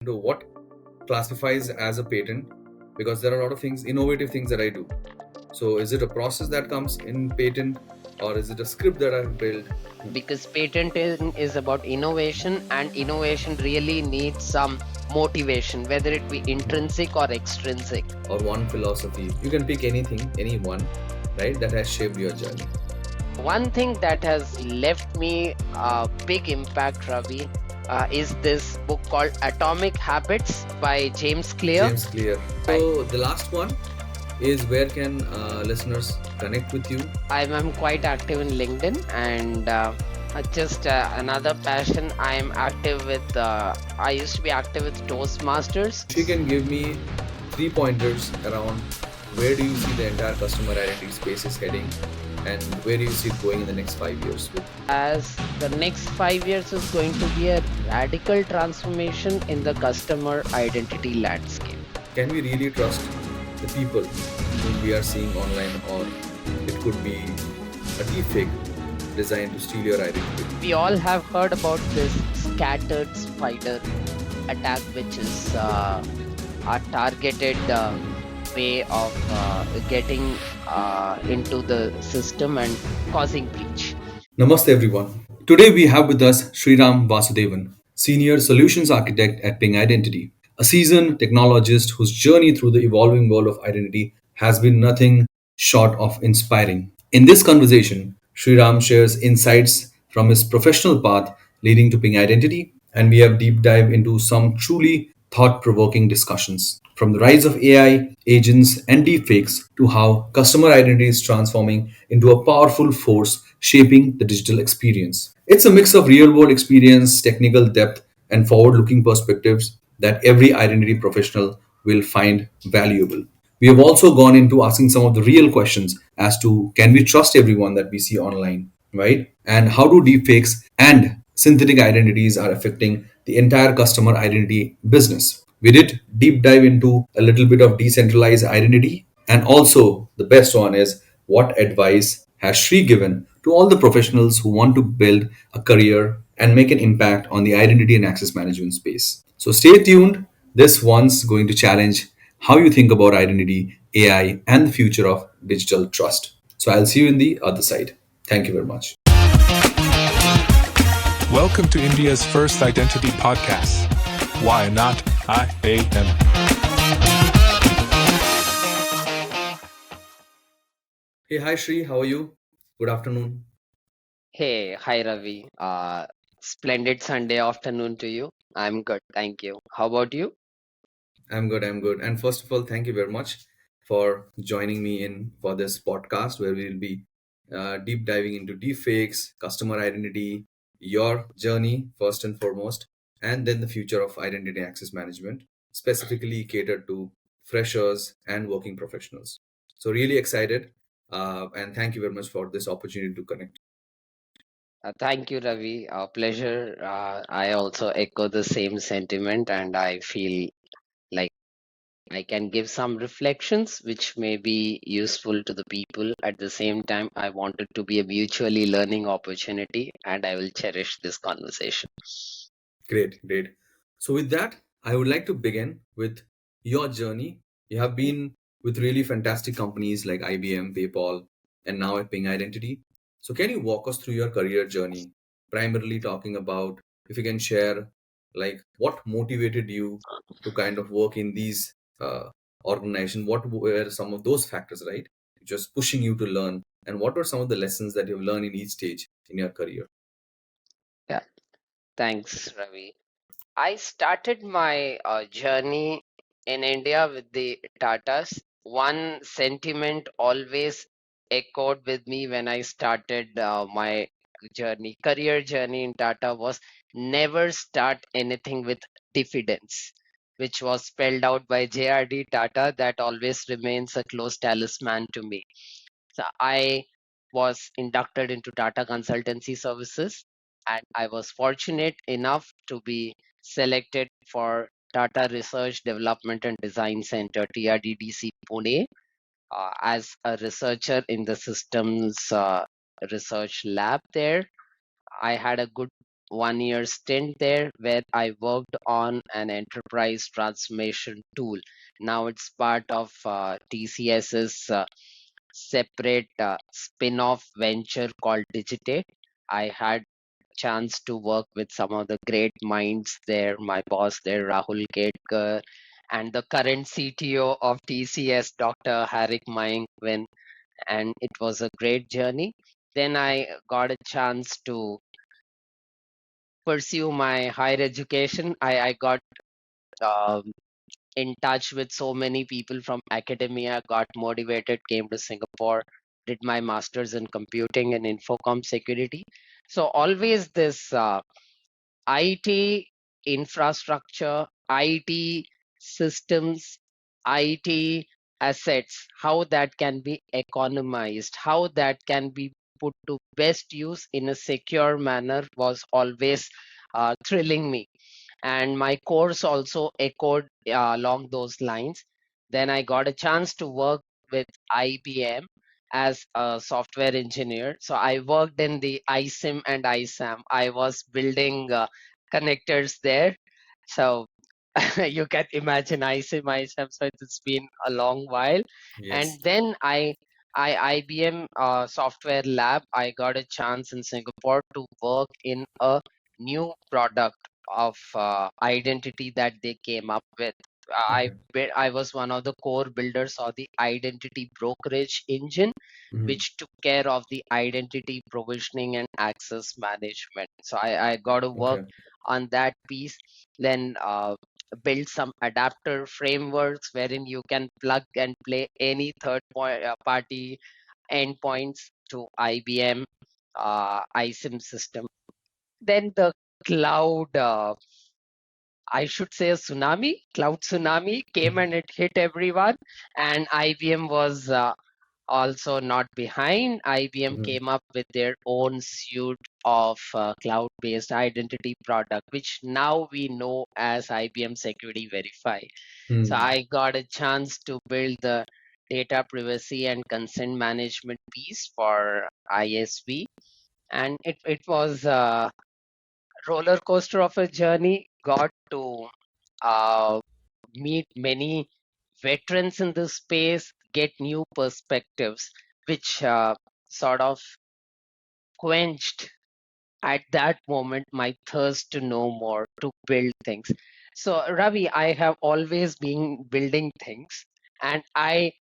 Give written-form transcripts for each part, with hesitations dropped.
into what classifies as a patent, because there are a lot of things, innovative things that I do. So is it a process that comes in patent, or is it a script that I've built, Because patenting is about innovation, and innovation really needs some motivation, whether it be intrinsic or extrinsic. or one philosophy? You can pick anything, any one, right, that has shaped your journey. One thing that has left me a big impact, Ravi, is this book called Atomic Habits by James Clear. James Clear. I, So the last one is, where can listeners connect with you? I'm quite active in LinkedIn, and just another passion. I'm active with. I used to be active with Toastmasters. If you can give me 3 pointers around where do you see the entire customer identity space is heading, and where do you see it going in the next 5 years with? As the next 5 years is going to be a radical transformation in the customer identity landscape. Can we really trust the people whom we are seeing online, or it could be a deepfake designed to steal your identity? We all have heard about this scattered spider attack, which is a targeted way of getting into the system and causing breach. Namaste everyone. Today we have with us Sreeram Vasudevan, Senior Solutions Architect at Ping Identity, a seasoned technologist whose journey through the evolving world of identity has been nothing short of inspiring. In this conversation, Sreeram shares insights from his professional path leading to Ping Identity, and we have deep dive into some truly thought-provoking discussions. From the rise of AI, agents, and deepfakes to how customer identity is transforming into a powerful force shaping the digital experience. It's a mix of real world experience, technical depth, and forward looking perspectives that every identity professional will find valuable. We have also gone into asking some of the real questions as to, can we trust everyone that we see online, right? And how do deepfakes and synthetic identities are affecting the entire customer identity business. We did deep dive into a little bit of decentralized identity, and also the best one is, what advice has Sree given to all the professionals who want to build a career and make an impact on the identity and access management space. So stay tuned. This one's going to challenge how you think about identity, AI, and the future of digital trust. So I'll see you in the other side. Thank you very much. Welcome to India's first identity podcast. Why not IAM? Hey, hi Sree, how are you? Good afternoon. Hey, hi Ravi. Splendid Sunday afternoon to you. I'm good, thank you. How about you? I'm good, I'm good. And first of all, thank you very much for joining me in for this podcast where we'll be deep diving into deepfakes, customer identity, your journey first and foremost, and then the future of identity access management, specifically catered to freshers and working professionals. So, really excited, and thank you very much for this opportunity to connect. Thank you, Ravi. Pleasure. I also echo the same sentiment, and I feel like I can give some reflections which may be useful to the people. At the same time, I want it to be a mutually learning opportunity, and I will cherish this conversation. Great, great. So, with that, I would like to begin with your journey. You have been with really fantastic companies like IBM, PayPal, and now at Ping Identity. So, can you walk us through your career journey? Primarily talking about, if you can share, like what motivated you to kind of work in these organizations? What were some of those factors, right? Just pushing you to learn, and what were some of the lessons that you've learned in each stage in your career? Yeah, thanks, Ravi. I started my journey in India with the Tatas. One sentiment always echoed with me when I started my career journey in Tata was never start anything with diffidence, which was spelled out by JRD Tata. That always remains a close talisman to me. So I was inducted into Tata Consultancy Services, and I was fortunate enough to be selected for Tata Research Development and Design Center TRDDC Pune as a researcher in the systems research lab there. I had a good 1 year stint there where I worked on an enterprise transformation tool. Now it's part of TCS's separate spin-off venture called Digitate. I had chance to work with some of the great minds there. My boss there, Rahul Ketkar, and the current CTO of TCS, Dr. Harik Mayankvin, and it was a great journey. Then I got a chance to pursue my higher education. I got um, in touch with so many people from academia, got motivated, came to Singapore, did my master's in computing and infocom security. So always this IT infrastructure, IT systems, IT assets, how that can be economized, how that can be put to best use in a secure manner was always thrilling me. And my course also echoed along those lines. Then I got a chance to work with IBM as a software engineer. So I worked in the ISIM and ISAM. I was building connectors there. So you can imagine ISIM, ISAM. So it's been a long while. Yes. And then IBM software lab, I got a chance in Singapore to work in a new product of identity that they came up with. Okay. I was one of the core builders of the identity brokerage engine, Mhm. which took care of the identity provisioning and access management. So I got to work Okay. on that piece. Then build some adapter frameworks wherein you can plug and play any party endpoints to IBM ISIM system. Then the cloud, I should say a tsunami, cloud tsunami came and it hit everyone. And IBM was also not behind. IBM Mhm. came up with their own suite of cloud-based identity product, which now we know as IBM Security Verify. So Hmm. I got a chance to build the data privacy and consent management piece for ISV, and it was roller coaster of a journey. Got to uh, meet many veterans in this space, get new perspectives, which sort of quenched at that moment my thirst to know more, to build things. So, Ravi, I have always been building things, and I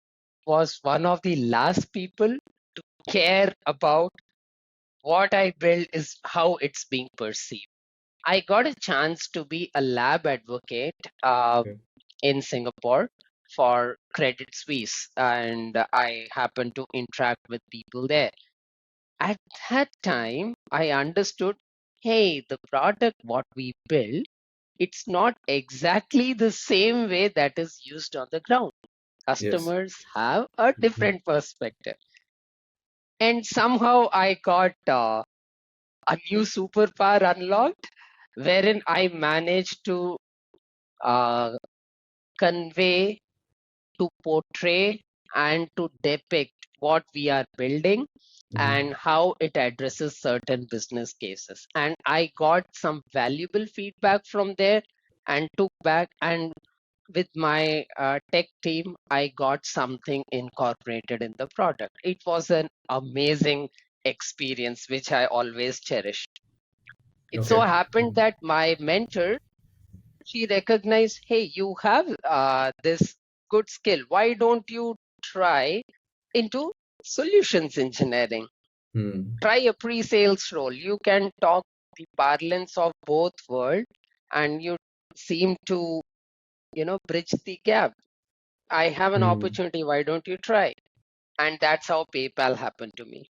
was one of the last people to care about what I build is how it's being perceived. I got a chance to be a lab advocate Okay. in Singapore for Credit Suisse, and I happened to interact with people there. At that time, I understood, hey, the product what we build, it's not exactly the same way that is used on the ground. Yes. Customers have a Mhm. different perspective. And somehow I got a new superpower unlocked, wherein I managed to uh, convey, to portray, and to depict what we are building Mhm. and how it addresses certain business cases. And I got some valuable feedback from there and took back, and with my tech team, I got something incorporated in the product. It was an amazing experience, which I always cherish. It so Okay. happened that my mentor, she recognized, hey, you have this good skill. Why don't you try into solutions engineering? Hmm. Try a pre-sales role. You can talk the parlance of both world, and you seem to, bridge the gap. I have an Hmm. opportunity. Why don't you try? And that's how PayPal happened to me.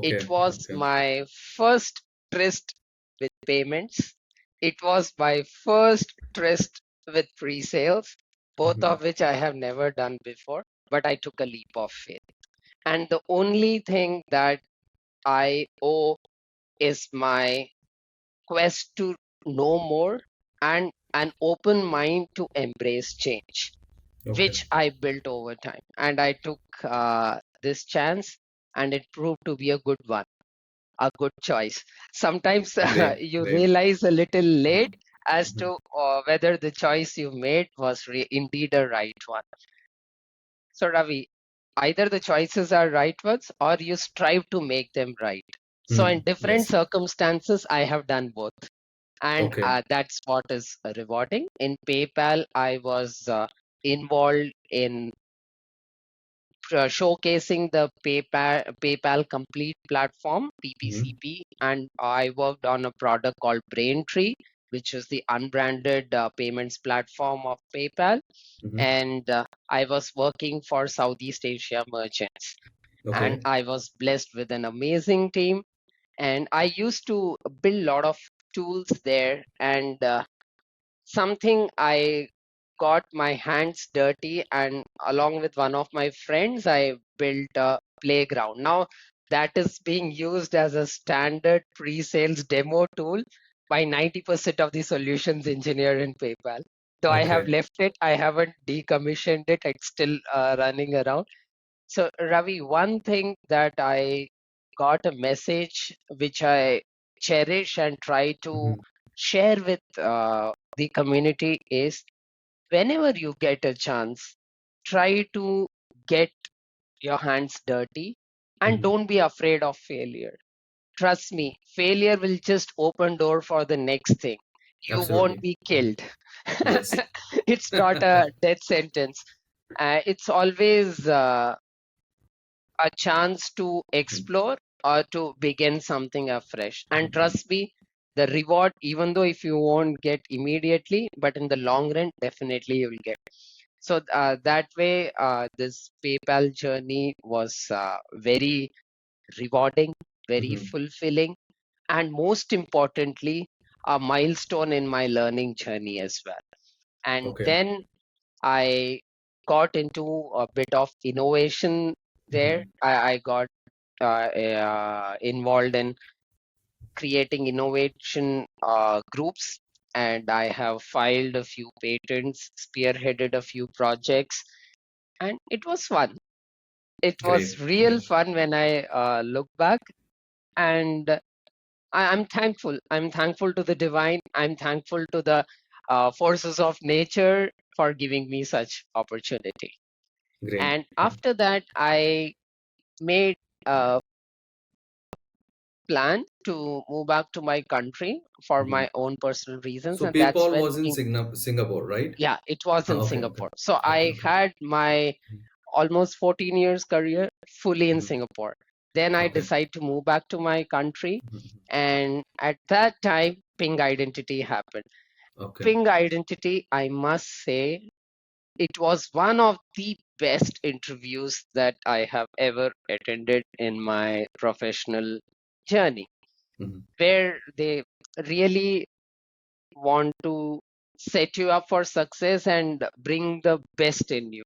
It Okay. was Okay. my first tryst with payments. It was my first tryst with pre-sales, both Mhm. of which I have never done before, but I took a leap of faith. And the only thing that I owe is my quest to know more and an open mind to embrace change, Okay. which I built over time. And I took this chance, and it proved to be a good one. a good choice. Sometimes Great, you great. realize a little late Mhm, as mhm, to whether the choice you made was indeed a right one. So, Ravi, either the choices are right ones or you strive to make them right. So, in different yes. circumstances, I have done both. And Okay. that's what is rewarding. In PayPal, I was involved in showcasing the PayPal Complete platform Mhm, (PPCP), and I worked on a product called Braintree, which is the unbranded payments platform of PayPal. mhm. And I was working for Southeast Asia merchants, and Okay. I was blessed with an amazing team. And I used to build a lot of tools there, and something I got my hands dirty, and along with one of my friends, I built a playground. Now, that is being used as a standard pre sales demo tool by 90% of the solutions engineer in PayPal. Though I have Okay. left it, I haven't decommissioned it, it's still running around. So, Ravi, one thing that I got a message which I cherish and try to Mhm, share with the community is whenever you get a chance, try to get your hands dirty and mhm. don't be afraid of failure. Trust me, failure will just open door for the next thing. You won't Absolutely. be Mhm. killed. Yes. It's not a death sentence. It's always a chance to Mhm, explore or to begin something afresh. And trust me, the reward, even though if you won't get immediately, but in the long run, definitely you will get. So that way, this PayPal journey was very rewarding, very mhm. fulfilling, and most importantly, a milestone in my learning journey as well. And Okay. then I got into a bit of innovation there. Mhm, I got involved in creating innovation groups, and I have filed a few patents, spearheaded a few projects, and it was fun. It was great. real Great. fun when I look back, and I'm thankful. I'm thankful to the divine. I'm thankful to the forces of nature for giving me such opportunity. Great. And after that, I made a plan to move back to my country for Mhm. my own personal reasons, So and that's PayPal when was in Singapore, right? yeah, it was in Okay. Okay. Singapore. So Okay. I Okay. had my almost 14 years career fully in Mhm. Singapore. Then I Okay. decided to move back to my country, Mhm. and at that time, Ping Identity happened. Okay. Ping Identity, I must say, it was one of the best interviews that I have ever attended in my professional journey, Mhm, where they really want to set you up for success and bring the best in you.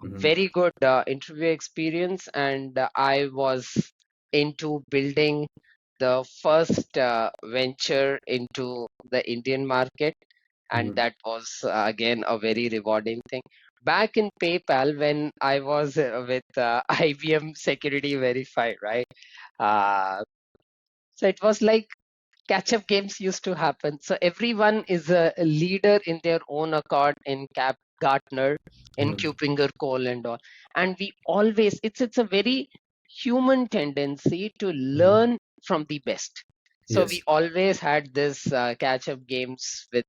mhm, Very good interview experience, and I was into building the first venture into the Indian market, and mhm, that was again a very rewarding thing. Back in PayPal, when I was with IBM Security Verify, right? Uh, so it was like catch up games used to happen. So everyone is a leader in their own accord in Cap Gartner, in mhm. Kupinger Cole and all. And we always it's a very human tendency to Mhm. learn from the best. So we Yes. always had this catch up games with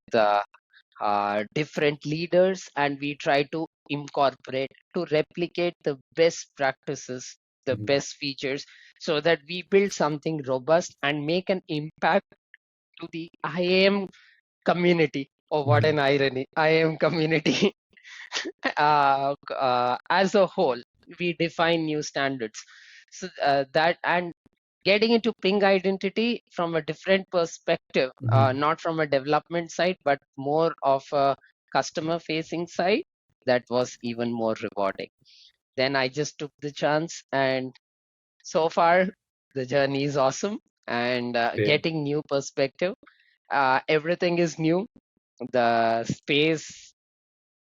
different leaders, and we try to incorporate to replicate the best practices, the Mhm, best features, so that we build something robust and make an impact to the IAM community. Oh, what mhm, an irony! IAM community as a whole, we define new standards. So that and getting into Ping Identity from a different perspective, mhm. not from a development side, but more of a customer facing side, that was even more rewarding. Then I just took the chance, and so far the journey is awesome, and Great. getting new perspective. Everything is new. The space,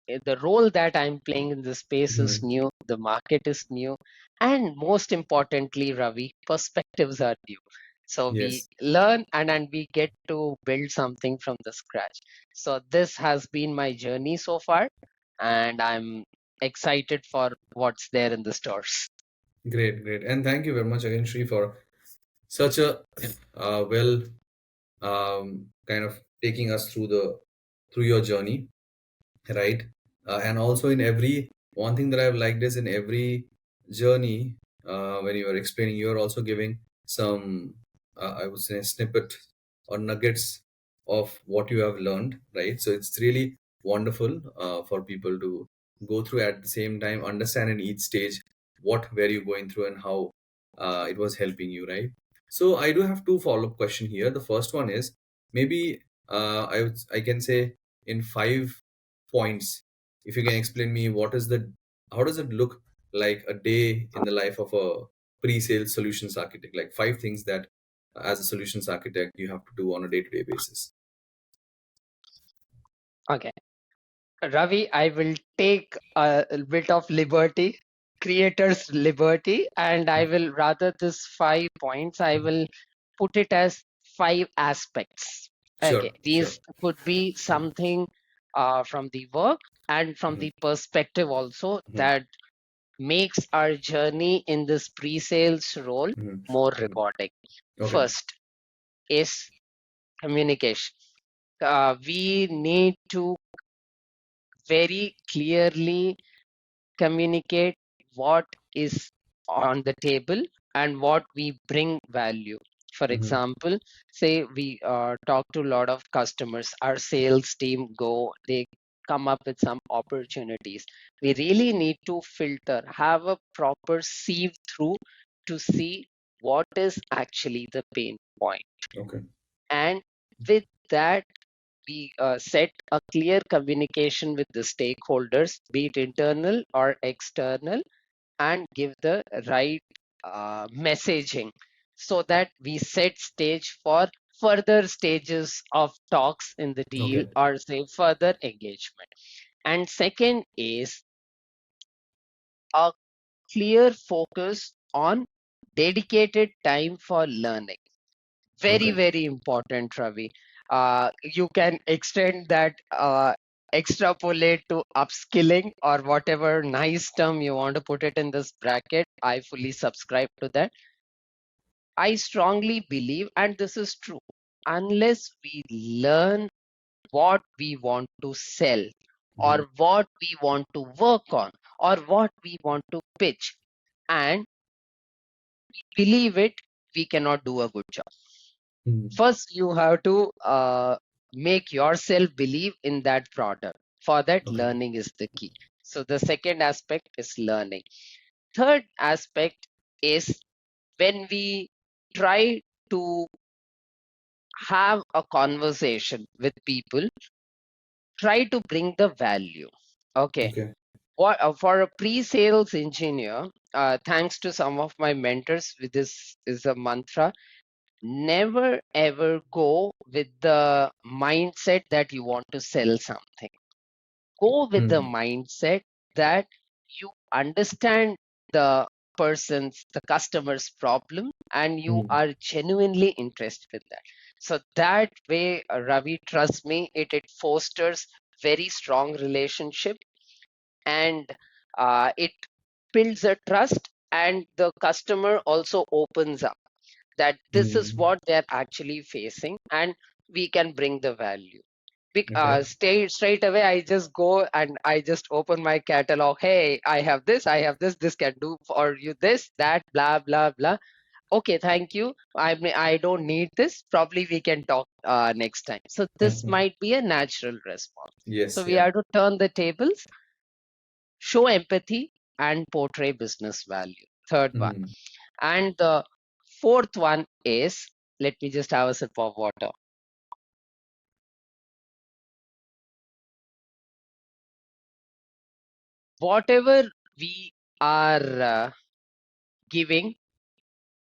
the role that I'm playing in the space is Mhm. new. The market is new, and most importantly, Ravi, perspectives are new. So we Yes. learn and we get to build something from the scratch. So this has been my journey so far, and I'm excited for what's there in the stores. Great, great. And thank you very much again, Sri, for such a well kind of taking us through the through your journey, right? And also in every one thing that I've liked is in every journey, when you are explaining, you are also giving some, I would say, snippet or nuggets of what you have learned, right? So it's really wonderful for people to go through, at the same time understand in each stage what were you going through and how it was helping you, right? So I do have two follow-up question here. The first one is, maybe I can say in 5 points, if you can explain me what is the how does it look like a day in the life of a pre-sales solutions architect, like 5 things that as a solutions architect you have to do on a day-to-day basis. Okay. Ravi, I will take a bit of liberty, creator's liberty, and I will rather this 5 points, I will put it as 5 aspects. Okay, Sure, sure. these could be something from the work and from Hmm. the perspective also Hmm. that makes our journey in this pre-sales role Hmm. more Hmm. rewarding. Okay. First is communication. We need to very clearly communicate what is on the table and what we bring value. For Hmm. example, say we talk to a lot of customers, our sales team go, they come up with some opportunities. We really need to filter, have a proper sieve through to see what is actually the pain point. Okay. And with that, we set a clear communication with the stakeholders, be it internal or external, and give the right messaging so that we set stage for further stages of talks in the deal Okay. or say further engagement. And second is a clear focus on dedicated time for learning. Very, Okay. very important, Ravi. You can extend that, extrapolate to upskilling or whatever nice term you want to put it in this bracket. I fully subscribe to that. I strongly believe, and this is true, unless we learn what we want to sell Hmm. or what we want to work on or what we want to pitch and believe it, we cannot do a good job. Hmm. First you have to make yourself believe in that product. For that, Okay. learning is the key. So the second aspect is learning. Third aspect is when we try to have a conversation with people, try to bring the value. Okay, Okay. what for a pre-sales engineer, thanks to some of my mentors, with this is a mantra: never ever go with the mindset that you want to sell something. Go with the Hmm. mindset that you understand the customer's problem and you Hmm. are genuinely interested in that. So that way, Ravi, trust me, it fosters very strong relationship, and it builds a trust, and the customer also opens up that this is Hmm. what they're actually facing and we can bring the value. Okay. Straight away, I just go and I just open my catalog. Hey, I have this can do for you this, that, blah, blah, blah. Okay, thank you. I don't need this. Probably we can talk next time. So this Hmm. might be a natural response. So Yes. we Yeah. have to turn the tables, show empathy, and portray business value. Third one. Hmm. And the fourth one is, let me just have a sip of water. Whatever we are giving,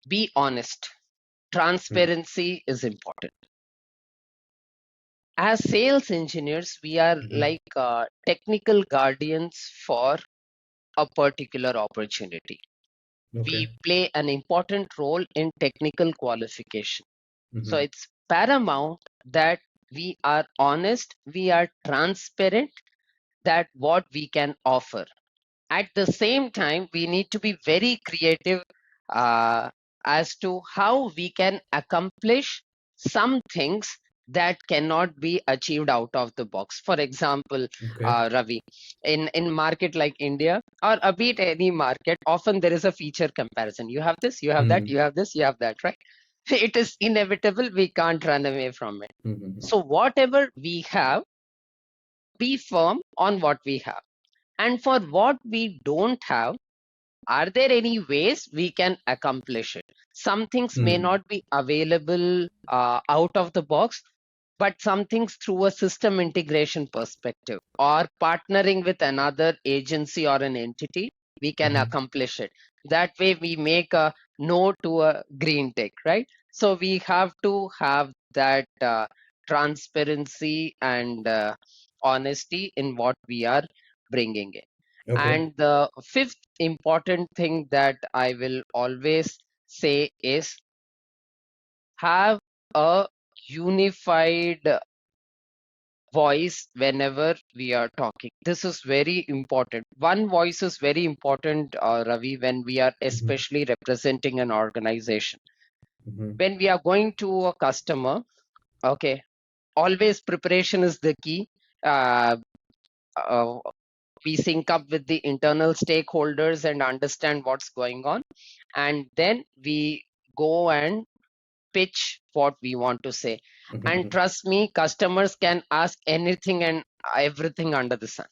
be honest. Hmm. Transparency is important. As sales engineers, we are Hmm. like technical guardians for a particular opportunity. Okay. we play an important role in technical qualification. So Mm-hmm. it's paramount that we are honest, we are transparent, that what we can offer. At the same time, we need to be very creative uh, as to how we can accomplish some things that cannot be achieved out of the box. For example, Okay. Ravi, in market like India or a bit any market, often there is a feature comparison. You have this, you have that, Mm-hmm. you have this, you have that, right? It is inevitable. We can't run away from it. Mm-hmm. So whatever we have, be firm on what we have. And for what we don't have, are there any ways we can accomplish it? Some things may Mm-hmm. not be available out of the box, but some things through a system integration perspective or partnering with another agency or an entity, we can Mm-hmm. accomplish it. That way, we make a no to a green tick, right? So we have to have that transparency and honesty in what we are bringing in. Okay. And the fifth important thing that I will always say is have a unified voice whenever we are talking. This is very important. One voice is very important, Ravi, when we are Mm-hmm. especially representing an organization. Mm-hmm. When we are going to a customer, okay, always preparation is the key. Uh, uh, we sync up with the internal stakeholders and understand what's going on, and then we go and pitch what we want to say. And Mm-hmm. trust me, customers can ask anything and everything under the sun.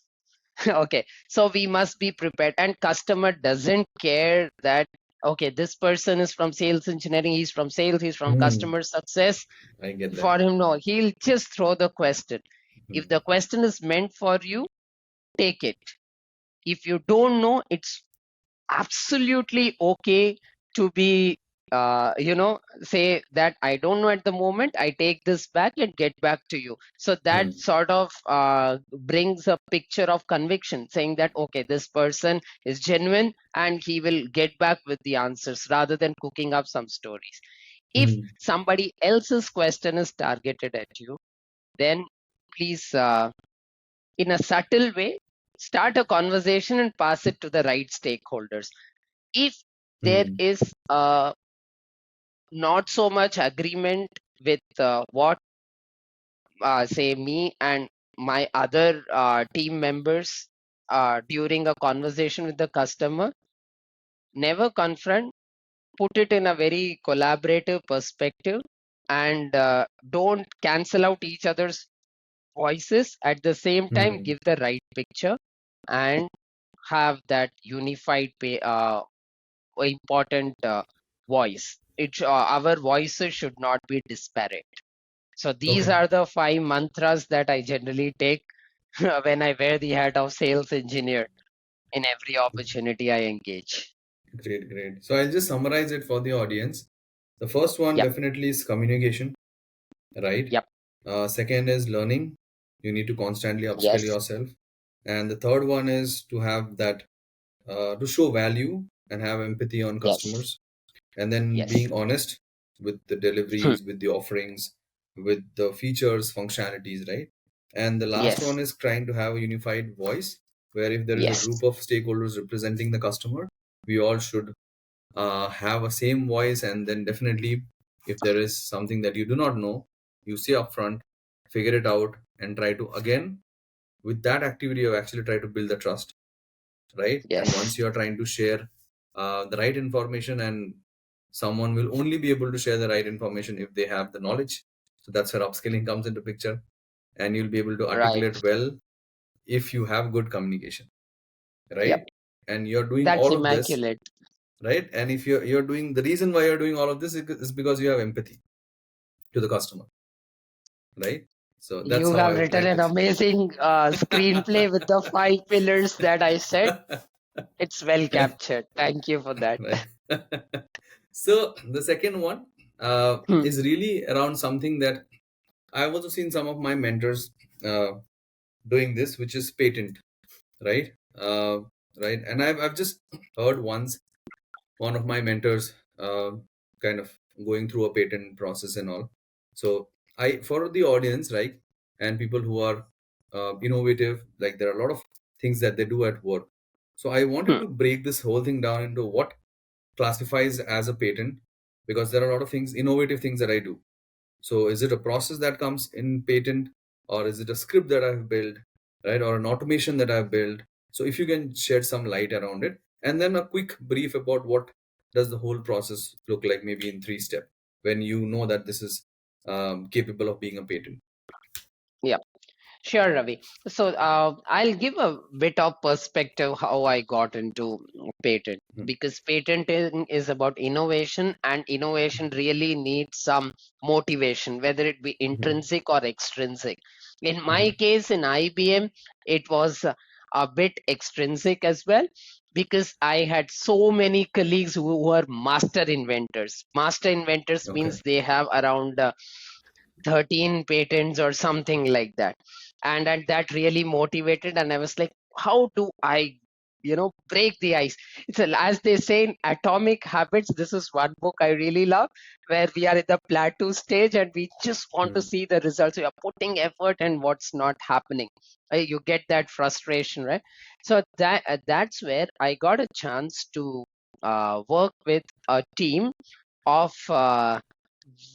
Okay, so we must be prepared, and customer doesn't care that okay, this person is from sales engineering, he's from sales, he's from Mm. customer success. I get that. For him, no, he'll just throw the question. If Mm. the question is meant for you, take it. If you don't know, it's absolutely okay to be say that I don't know at the moment, I take this back and get back to you. So that Mm. sort of brings a picture of conviction, saying that okay, this person is genuine and he will get back with the answers rather than cooking up some stories. If Mm. somebody else's question is targeted at you, then please in a subtle way start a conversation and pass it to the right stakeholders. If there Mm. is not so much agreement with what say me and my other team members during a conversation with the customer, never confront, put it in a very collaborative perspective, and don't cancel out each other's voices. At the same time, Mm. give the right picture and have that unified important voice. Our voices should not be disparate. So these Okay. are the five mantras that I generally take when I wear the hat of sales engineer in every opportunity I engage. Great, great. So I'll just summarize it for the audience. The first one Yep, definitely is communication, right? yep, Second is learning. You need to constantly upskill yes, yourself. And the third one is to have that, to show value and have empathy on yes, customers. And then yes. being honest with the Hmm. deliveries, with the offerings, with the features, functionalities, right? And the last Yes, one is trying to have a unified voice where if there is a yes, group of stakeholders representing the customer, we all should have a same voice. And then definitely, if there is something that you do not know, you say upfront, figure it out, and try to again with that activity you actually try to build the trust, right? And yes, once you are trying to share the right information, and someone will only be able to share the right information if they have the knowledge. So that's where upskilling comes into picture, and you'll be able to right. articulate well if you have good communication, Yep, right? And you're doing that's all of this, immaculate. right? And if you're doing, the reason why you're doing all of this is because you have empathy to the customer, right? So that's You how have I would written like an amazing screenplay with the five pillars that I said. to It's well captured. Thank you for that. right. So the second one Hmm. is really around something that I've also seen some of my mentors doing this, which is patent, right? uh, right. And I've just heard once one of my mentors kind of going through a patent process and all. So I, for the audience, right, and people who are innovative, like there are a lot of things that they do at work. So I wanted Hmm. to break this whole thing down into what classifies as a patent, because there are a lot of things, innovative things that I do. So is it a process that comes in patent, or is it a script that I've built, right, or an automation that I've built? So if you can shed some light around it, and then a quick brief about what does the whole process look like, maybe in 3 step, when you know that this is capable of being a patent. Yeah. Sure, Ravi. So I'll give a bit of perspective how I got into patent, Hmm. because patenting is about innovation, and innovation really needs some motivation, whether it be Hmm. intrinsic or extrinsic. In my Hmm. case, in IBM, it was a bit extrinsic as well, because I had so many colleagues who were master inventors. Master inventors Okay. means they have around 13 patents or something like that, and that really motivated, and I was like, how do I break the ice? It's as they say in Atomic Habits, this is one book I really love, where we are at the plateau stage and we just want to Hmm. see the results. We are putting effort and what's not happening. You get that frustration, right? So that's where I got a chance to work with a team of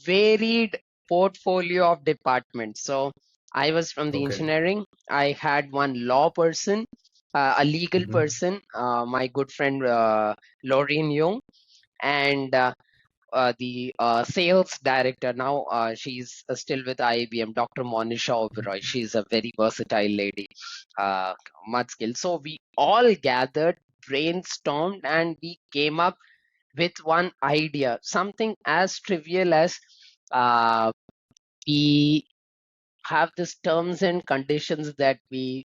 varied portfolio of departments. So I was from the Okay. engineering. I had one law person, a legal Hmm. person, my good friend Laureen Young, and the sales director. Now she's still with IBM, Dr. Monisha Oberoi. She's a very versatile lady, uh, much skilled. So we all gathered, brainstormed, and we came up with one idea, something as trivial as uh, we have this terms and conditions that we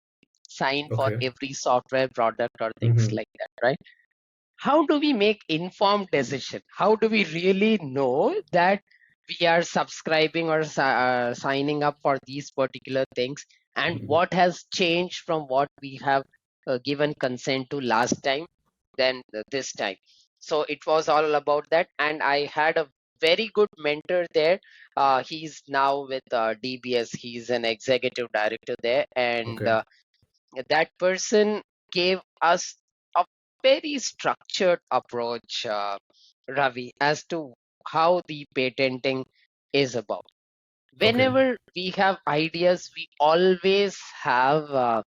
sign for Okay. every software product or things Hmm. like that, right? How do we make informed decision? How do we really know that we are subscribing or signing up for these particular things, and Hmm. what has changed from what we have given consent to last time than this time? So it was all about that, and I had a very good mentor there. He's now with DBS. He's an executive director there, and Okay. that person gave us a very structured approach, Ravi, as to how the patenting is about. Okay. Whenever we have ideas, we always have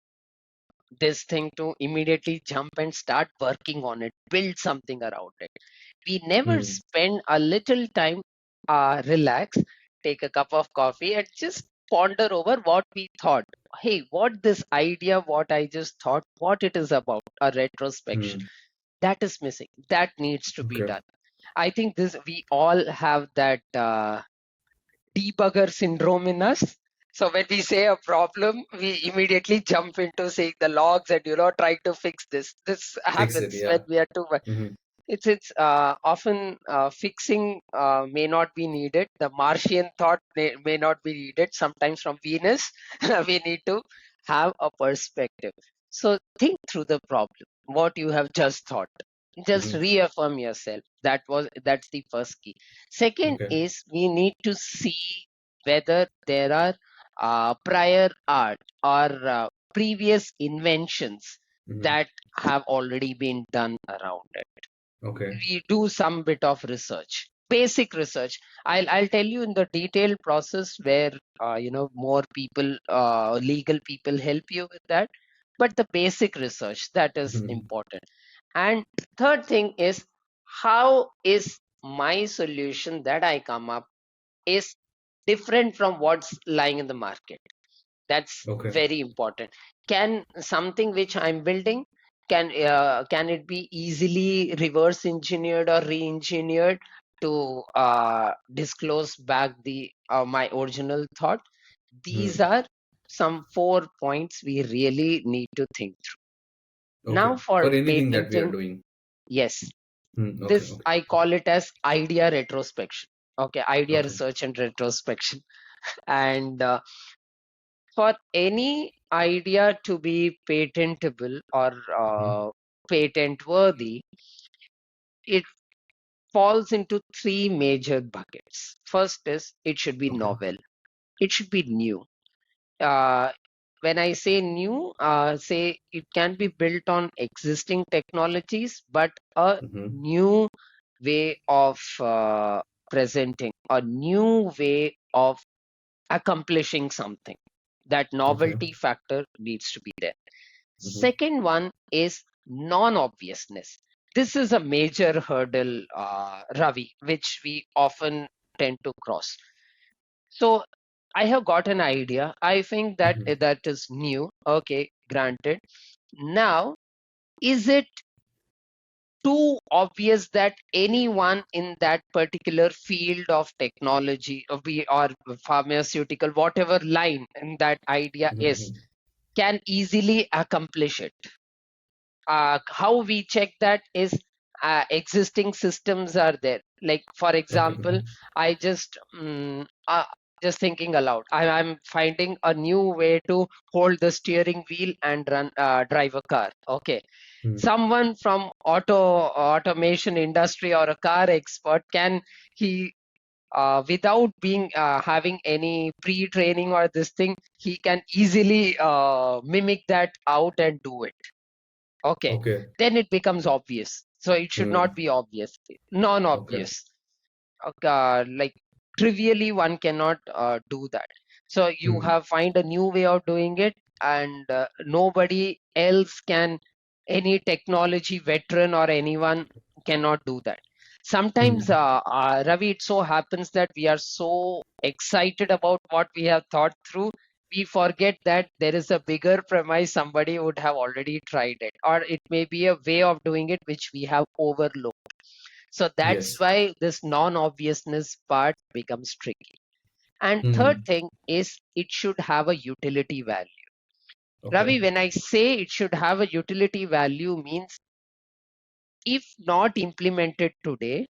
this thing to immediately jump and start working on it, build something around it. We never Hmm. spend a little time, relax, take a cup of coffee, and just ponder over what we thought. Hey, what this idea, what I just thought, what it is about, a retrospection. Hmm. That is missing. That needs to be Okay. done. I think this we all have that debugger syndrome in us. So when we say a problem, we immediately jump into saying the logs and try to fix this. This Fix it. happens when Yeah. we are too much. Hmm. It's often fixing may not be needed. The Martian thought may not be needed. Sometimes from Venus, we need to have a perspective. So think through the problem, what you have just thought. Just Hmm. reaffirm yourself. That's the first key. Second Okay. is we need to see whether there are prior art or previous inventions Hmm. that have already been done around it. Okay. We do some bit of research, basic research. I'll tell you in the detailed process where more people, legal people help you with that, but the basic research, that is Hmm. important. And third thing is, how is my solution that I come up is different from what's lying in the market? That's Okay. very important. Can something which I'm building, can it be easily reverse engineered or re-engineered to disclose back the my original thought? These Hmm. are some 4 points we really need to think through. Okay. Now for For anything that we are patenting, doing. yes, Hmm. Okay. this Okay. I call it as idea retrospection. Okay, idea Okay. research and retrospection. And for any idea to be patentable or Hmm. patent worthy, it falls into three major buckets. First is it should be Okay. novel, it should be new. Uh, when I say new, say it can be built on existing technologies, but a Mm-hmm. new way of presenting, a new way of accomplishing something. That Okay. novelty factor needs to be there. Mm-hmm. Second one is non-obviousness. This is a major hurdle, Ravi, which we often tend to cross. So I have got an idea. I think that Mm-hmm. that is new. Okay, granted. Now, is it too obvious that anyone in that particular field of technology or pharmaceutical, whatever line in that idea is, Mm-hmm. can easily accomplish it? How we check that is existing systems are there. Like for Okay. example, I just thinking aloud. I'm finding a new way to hold the steering wheel and drive a car. Okay, Mm-hmm. someone from automation industry or a car expert can he without being having any pre-training or this thing, he can easily mimic that out and do it. Okay, Okay. then it becomes obvious. So it should not Mm. be obvious, Okay. non-obvious. Like trivially, one cannot do that. So you Mm. have find a new way of doing it, and nobody else can, any technology veteran or anyone cannot do that. Sometimes, Mm. Ravi, it so happens that we are so excited about what we have thought through, we forget that there is a bigger premise somebody would have already tried it, or it may be a way of doing it which we have overlooked. So that's Yes. why this non-obviousness part becomes tricky. And third Mm. thing is it should have a utility value. Okay. Ravi, when I say it should have a utility value means if not implemented today,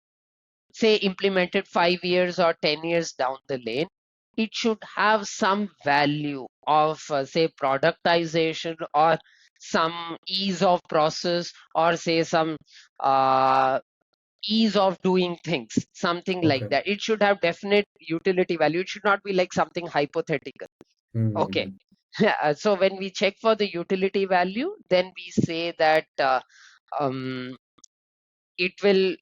say implemented 5 years or 10 years down the lane, it should have some value of, say, productization or some ease of process or say some uh, ease of doing things, something like Okay. that. It should have definite utility value. It should not be like something hypothetical. Okay. Mm-hmm. So when we check for the utility value, then we say that um, it will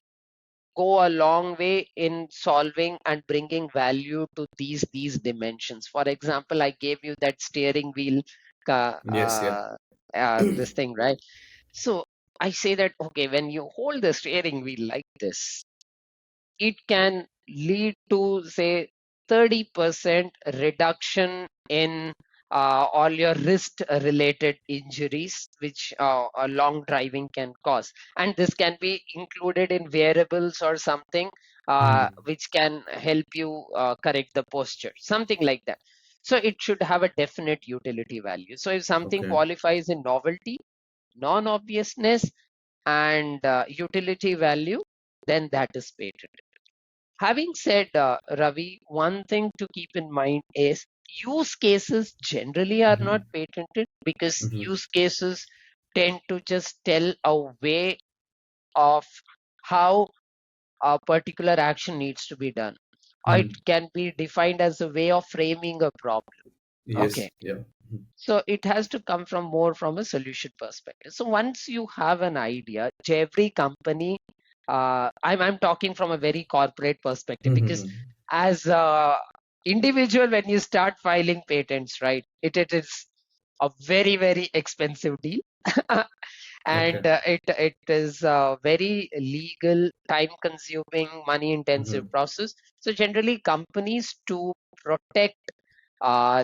go a long way in solving and bringing value to these dimensions. For example, I gave you that steering wheel uh, Yes. Yeah. uh, this thing, right? So I say that okay, when you hold the steering wheel like this, it can lead to say 30% reduction in all your wrist related injuries which long driving can cause, and this can be included in wearables or something Mm. which can help you correct the posture, something like that. So it should have a definite utility value. So if something Okay. qualifies in novelty, non-obviousness, and utility value, then that is patent. Having said, Ravi, one thing to keep in mind is use cases generally are Mm-hmm. not patented because Mm-hmm. use cases tend to just tell a way of how a particular action needs to be done. Or it Mm. can be defined as a way of framing a problem. Yes. Okay. Yeah. Mm. So it has to come from more from a solution perspective. So once you have an idea, every company, I'm talking from a very corporate perspective because Mm-hmm. as a individual, when you start filing patents, right, it is a very expensive deal. Okay. And it is a very legal, time consuming, money intensive Mm-hmm. process. So generally companies to protect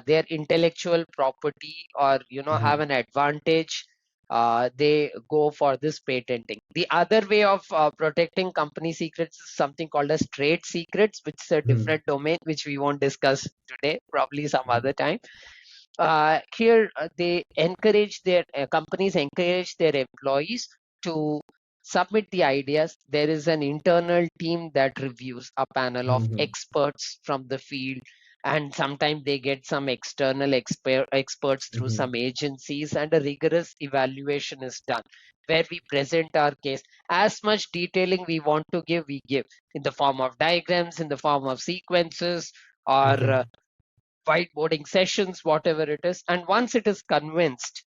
their intellectual property or have Mm-hmm. an advantage, they go for this patenting. The other way of protecting company secrets is something called as trade secrets, which is a Mm-hmm. different domain which we won't discuss today, probably some other time. Here they encourage their companies encourage their employees to submit the ideas. There is an internal team that reviews, a panel of Mm-hmm. experts from the field, and sometimes they get some external experts through Mm-hmm. some agencies, and a rigorous evaluation is done where we present our case. As much detailing we want to give, we give in the form of diagrams, in the form of sequences, or Okay. whiteboarding sessions, whatever it is. And once it is convinced,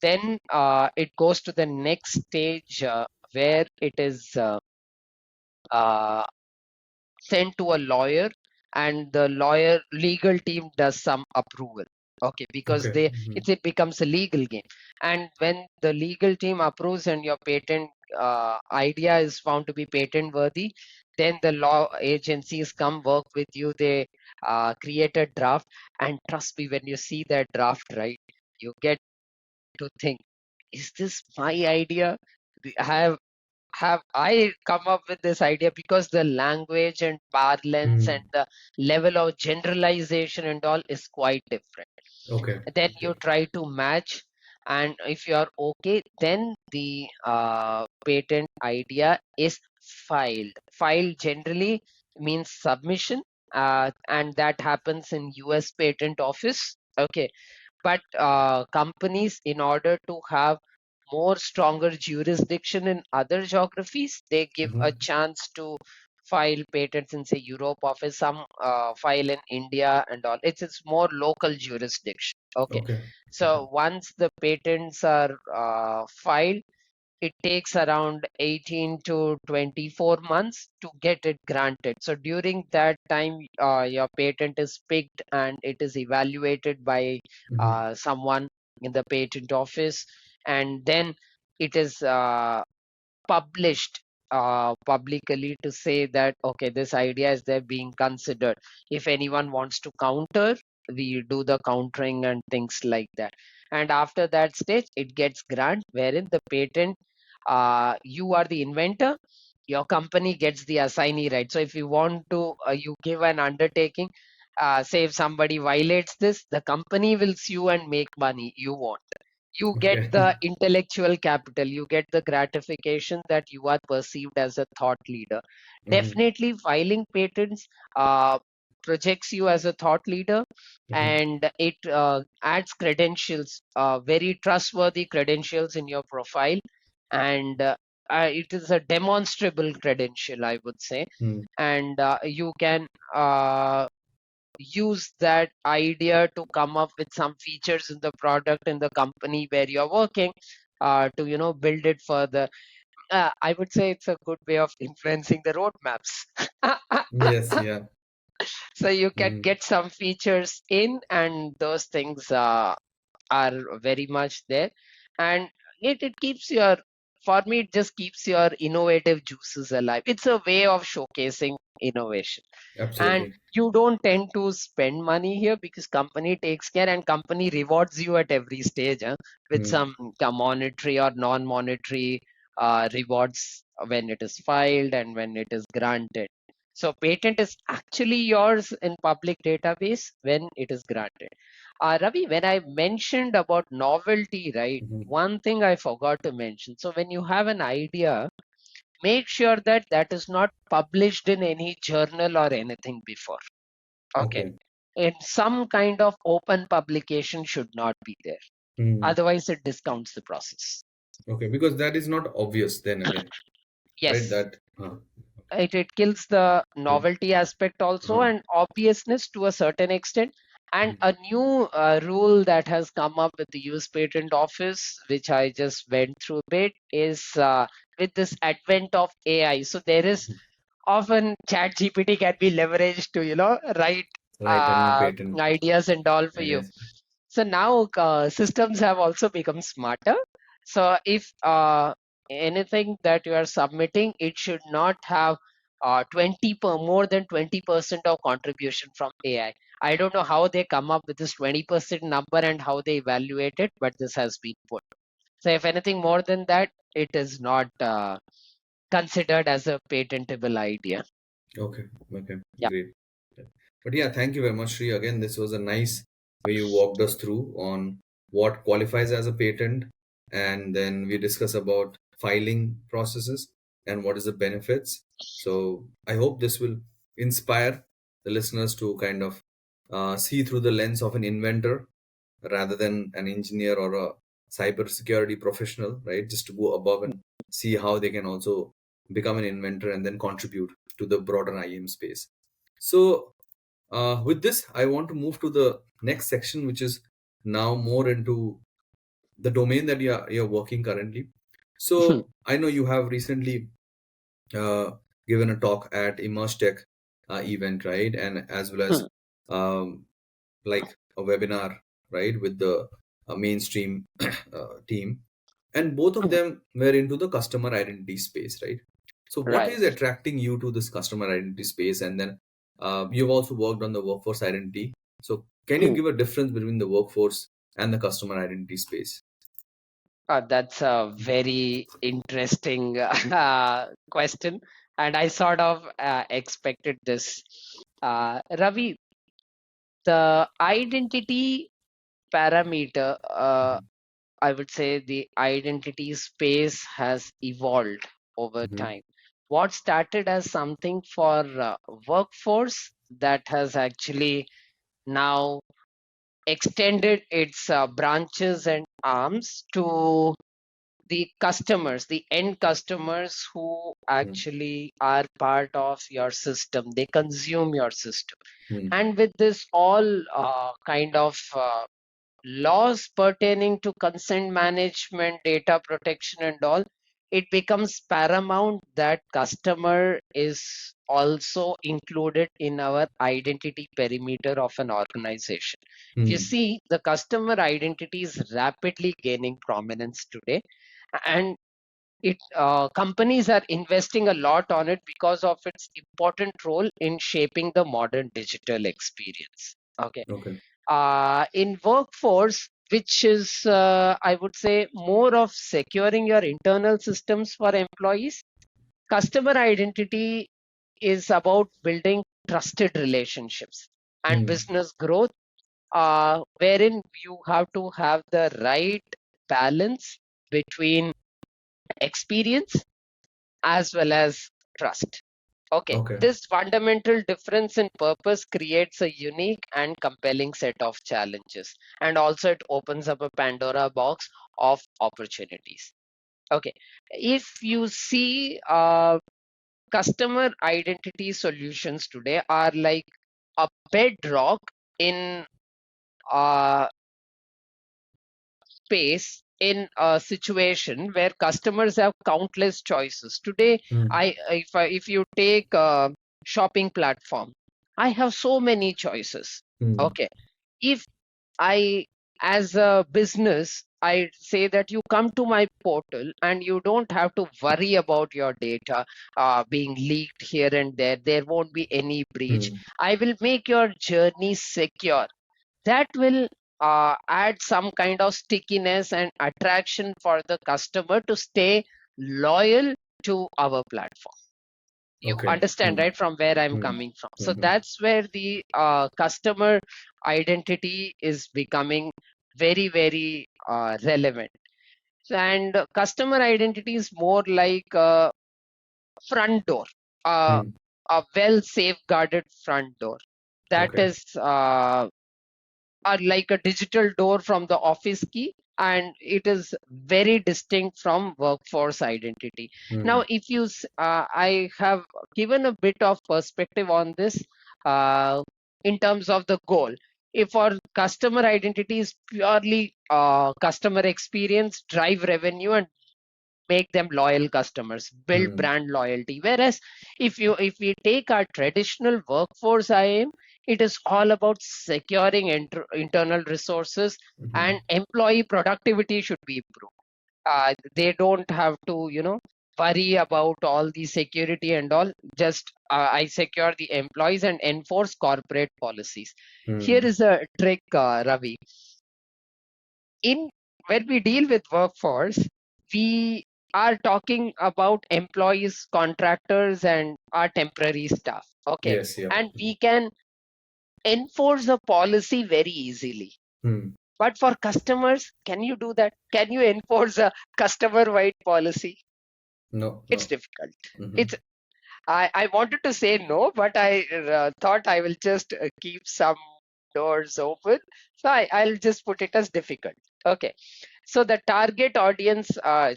then it goes to the next stage, where it is uh, sent to a lawyer, and the lawyer legal team does some approval. Okay, because Okay. they Mm-hmm. it becomes a legal game. And when the legal team approves and your patent idea is found to be patent worthy, then the law agencies come work with you. They create a draft, and trust me, when you see that draft, right, you get to think, is this my idea? Have I come up with this idea? Because the language and parlance and Mm. the level of generalization and all is quite different. Okay. Then Okay. you try to match, and if you are okay, then the patent idea is filed. Filed generally means submission, and that happens in US Patent Office. Okay, but companies, in order to have more stronger jurisdiction in other geographies, they give a Mm-hmm. chance to file patents in, say, Europe office, some file in India and all. It's more local jurisdiction. Okay, Okay. Okay. so once the patents are filed, it takes around 18 to 24 months to get it granted. So during that time, your patent is picked and it is evaluated by Mm-hmm. someone in the patent office, and then it is published publicly to say that, okay, this idea is there being considered. If anyone wants to counter, we do the countering and things like that. And after that stage, it gets grant, wherein the patent, you are the inventor, your company gets the assignee right. So if you want to, you give an undertaking, say if somebody violates this, the company will sue and make money. You won't. You get Okay. the intellectual capital, you get the gratification that you are perceived as a thought leader. Mm-hmm. Definitely, filing patents uh, projects you as a thought leader, Mm-hmm. and it adds credentials, very trustworthy credentials in your profile, and it is a demonstrable credential, I would say. Mm. And you can uh, use that idea to come up with some features in the product in the company where you're working, to build it further. I would say it's a good way of influencing the roadmaps. Yes. Yeah. So you can Mm. get some features in, and those things are very much there. And it keeps your, for me, it just keeps your innovative juices alive. It's a way of showcasing innovation. And Absolutely. you don't tend to spend money here, because company takes care and company rewards you at every stage, with Mm. some monetary or non-monetary rewards when it is filed and when it is granted. So patent is actually yours in public database when it is granted. Ravi, when I mentioned about novelty, right, Mm-hmm. one thing I forgot to mention. So when you have an idea, make sure that that is not published in any journal or anything before. Okay. Okay. And some kind of open publication should not be there. Mm. Otherwise, it discounts the process. Okay. Because that is not obvious then again, right? Yes, That. it kills the Mm. novelty aspect also, Uh, and obviousness to a certain extent. And mm. a new rule that has come up with the US Patent Office, which I just went through a bit, is with this advent of AI. So there is often chat GPT can be leveraged to, write Write a new patent ideas and all for you. ideas. So now systems have also become smarter. So if anything that you are submitting, it should not have more than 20% of contribution from AI. I don't know how they come up with this 20% number and how they evaluate it, but this has been put. So if anything more than that, it is not considered as a patentable idea. Okay. Okay. Yeah. Great. But yeah, thank you very much, Sri. Again, this was a nice way you walked us through on what qualifies as a patent, and then we discuss about filing processes and what is the benefits. So I hope this will inspire the listeners to kind of see through the lens of an inventor rather than an engineer or a cybersecurity professional, right? Just to go above and see how they can also become an inventor and then contribute to the broader IAM space. So, with this, I want to move to the next section, which is now more into the domain that you're working currently. Hmm. So, I know you have recently uh, given a talk at Immerse Tech event, right? And as well as Hmm. um, like a webinar, right, with the mainstream team, and both of Hmm. them were into the customer identity space, right? So what Right. is attracting you to this customer identity space? And then you've also worked on the workforce identity. So can you Hmm. give a difference between the workforce and the customer identity space? That's a very interesting question, and I sort of expected this. Ravi, the identity parameter, I would say the identity space has evolved over Mm-hmm. time. What started as something for workforce that has actually now extended its branches and arms to the customers, the end customers who actually are part of your system. They consume your system. Mm-hmm. And with this all kind of laws pertaining to consent management, data protection, and all, it becomes paramount that customer is also included in our identity perimeter of an organization. If you Mm-hmm. see, the customer identity is rapidly gaining prominence today, and it companies are investing a lot on it because of its important role in shaping the modern digital experience. Okay, Okay. in workforce, which is, I would say, more of securing your internal systems for employees, customer identity is about building trusted relationships and Mm-hmm. business growth, wherein you have to have the right balance between experience as well as trust. Okay, Okay. this fundamental difference in purpose creates a unique and compelling set of challenges, and also it opens up a Pandora box of opportunities. Okay, if you see, customer identity solutions today are like a bedrock in uh, space, in a situation where customers have countless choices today. Mm-hmm. If you take a shopping platform, I have so many choices. Mm-hmm. Okay, if I, as a business, I say that you come to my portal and you don't have to worry about your data being leaked here and there. There won't be any breach. Mm-hmm. I will make your journey secure. That will add some kind of stickiness and attraction for the customer to stay loyal to our platform. You Okay. understand, Mm-hmm. right, from where I'm Mm-hmm. coming from? So Mm-hmm. that's where the customer identity is becoming very, very relevant. And customer identity is more like a front door, uh, Mm-hmm. a well safeguarded front door. That Okay. is are like a digital door from the office key, and it is very distinct from workforce identity. Mm-hmm. Now, if you I have given a bit of perspective on this, uh, in terms of the goal. If our customer identity is purely customer experience, drive revenue, and make them loyal customers, build Mm-hmm. brand loyalty. Whereas if we take our traditional workforce IAM, it is all about securing internal resources, Mm-hmm. and employee productivity should be improved. They don't have to, worry about all the security and all. Just I secure the employees and enforce corporate policies. Here Mm-hmm. is a trick, Ravi. In When we deal with workforce, we are talking about employees, contractors, and our temporary staff. Okay, Yes. Yep. and we can enforce a policy very easily. Mm. But for customers, can you do that? Can you enforce a customer wide policy? No. It's No. difficult. Mm-hmm. It's I wanted to say no, but I thought I will just keep some doors open. So I'll just put it as difficult. Okay. So the target audience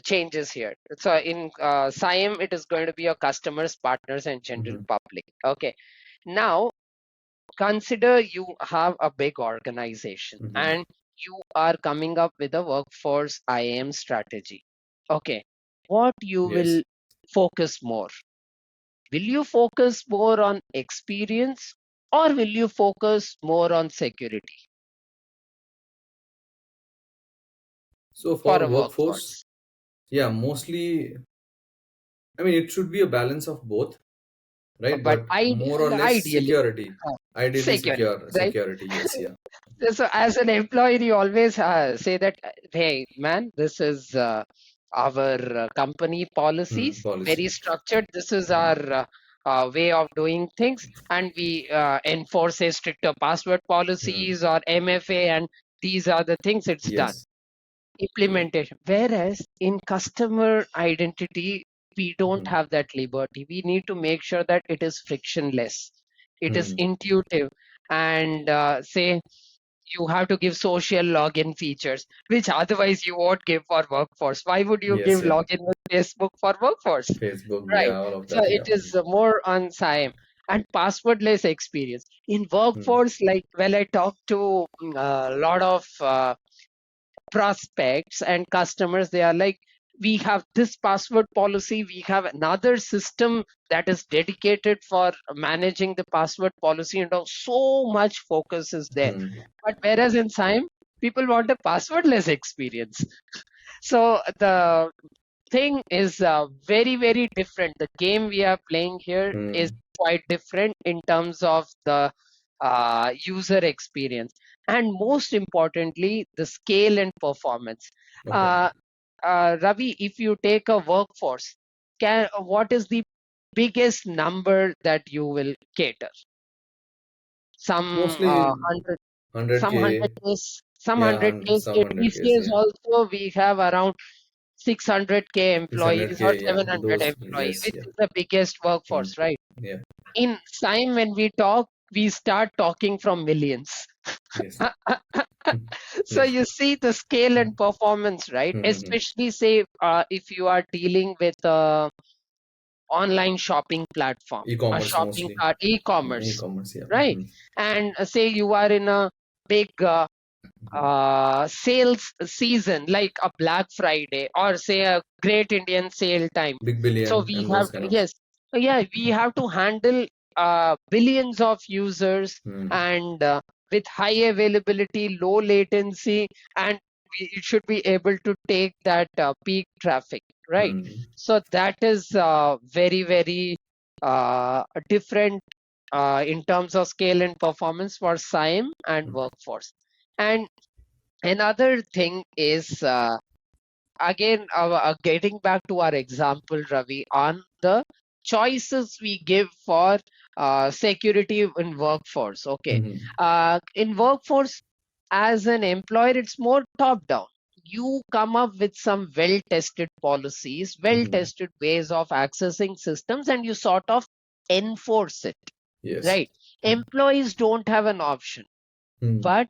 changes here. So in CIAM, it is going to be your customers, partners, and general Mhm. public. Okay. Now, consider you have a big organization Mhm. and you are coming up with a workforce IAM strategy. Okay. What you will Yes. focus more? Will you focus more on experience or will you focus more on security So for for a workforce, workforce? yeah, mostly, I mean, it should be a balance of both, right? But But more or less ideally, security. uh, Ideally, security, secure right? security. Yes, yeah. So as an employee, you always say that, hey, man, this is our company policies, Policy. very structured. This is Mhm. our way of doing things, and we enforce a stricter password Hmm. policies or MFA, and these are the things it's done. Yes. Implementation. Whereas in customer identity, we don't Hmm. have that liberty. We need to make sure that it is frictionless, it is Hmm. intuitive, and say you have to give social login features, which otherwise you won't give for workforce. Why would you give Yes, yeah. login with Facebook for workforce? Facebook, Right. yeah, all of So that, it yeah. is more on SIAM and passwordless experience. In Hmm. workforce, like when I talk to a lot of prospects and customers, they are like, we have this password policy, we have another system that is dedicated for managing the password policy, and so much focus is there. Hmm. But whereas in SIAM, people want a passwordless experience. So the thing is very, very different. The game we are playing here is Hmm. quite different in terms of the user experience, and most importantly, the scale and performance. Okay. Uh, Ravi, if you take a workforce, what is the biggest number that you will cater? Some Mostly 100, some 100 100K, days, some yeah, 100 days. some 100Ks, TCS yeah. also we have around 600K employees or 600K, yeah. 700 Those, employees, yes, which yeah. is the biggest Hmm. workforce, right? Yeah. In time, when we talk, we start talking from millions. Yes. So Yes. you see the scale and performance, right? Mm-hmm. Especially say if you are dealing with online shopping platform, a E-commerce shopping mostly. cart, e-commerce, E-commerce, yeah. right? Hmm. And say you are in a big sales season like a Black Friday or say a Great Indian Sale time. Big So billion we and have those kind to, of. yes, yeah, we have to handle billions of users Hmm. and with high availability, low latency, and it should be able to take that peak traffic, right? Hmm. So that is very, very different in terms of scale and performance for SIAM and workforce. And another thing is again getting back to our example, Ravi, on the choices we give for security in workforce. Okay, Hmm. in workforce, as an employer, it's more top down. You come up with some well tested policies, well Hmm. tested ways of accessing systems, and you sort of enforce it, Yes. right? Employees don't have an option, Hmm. but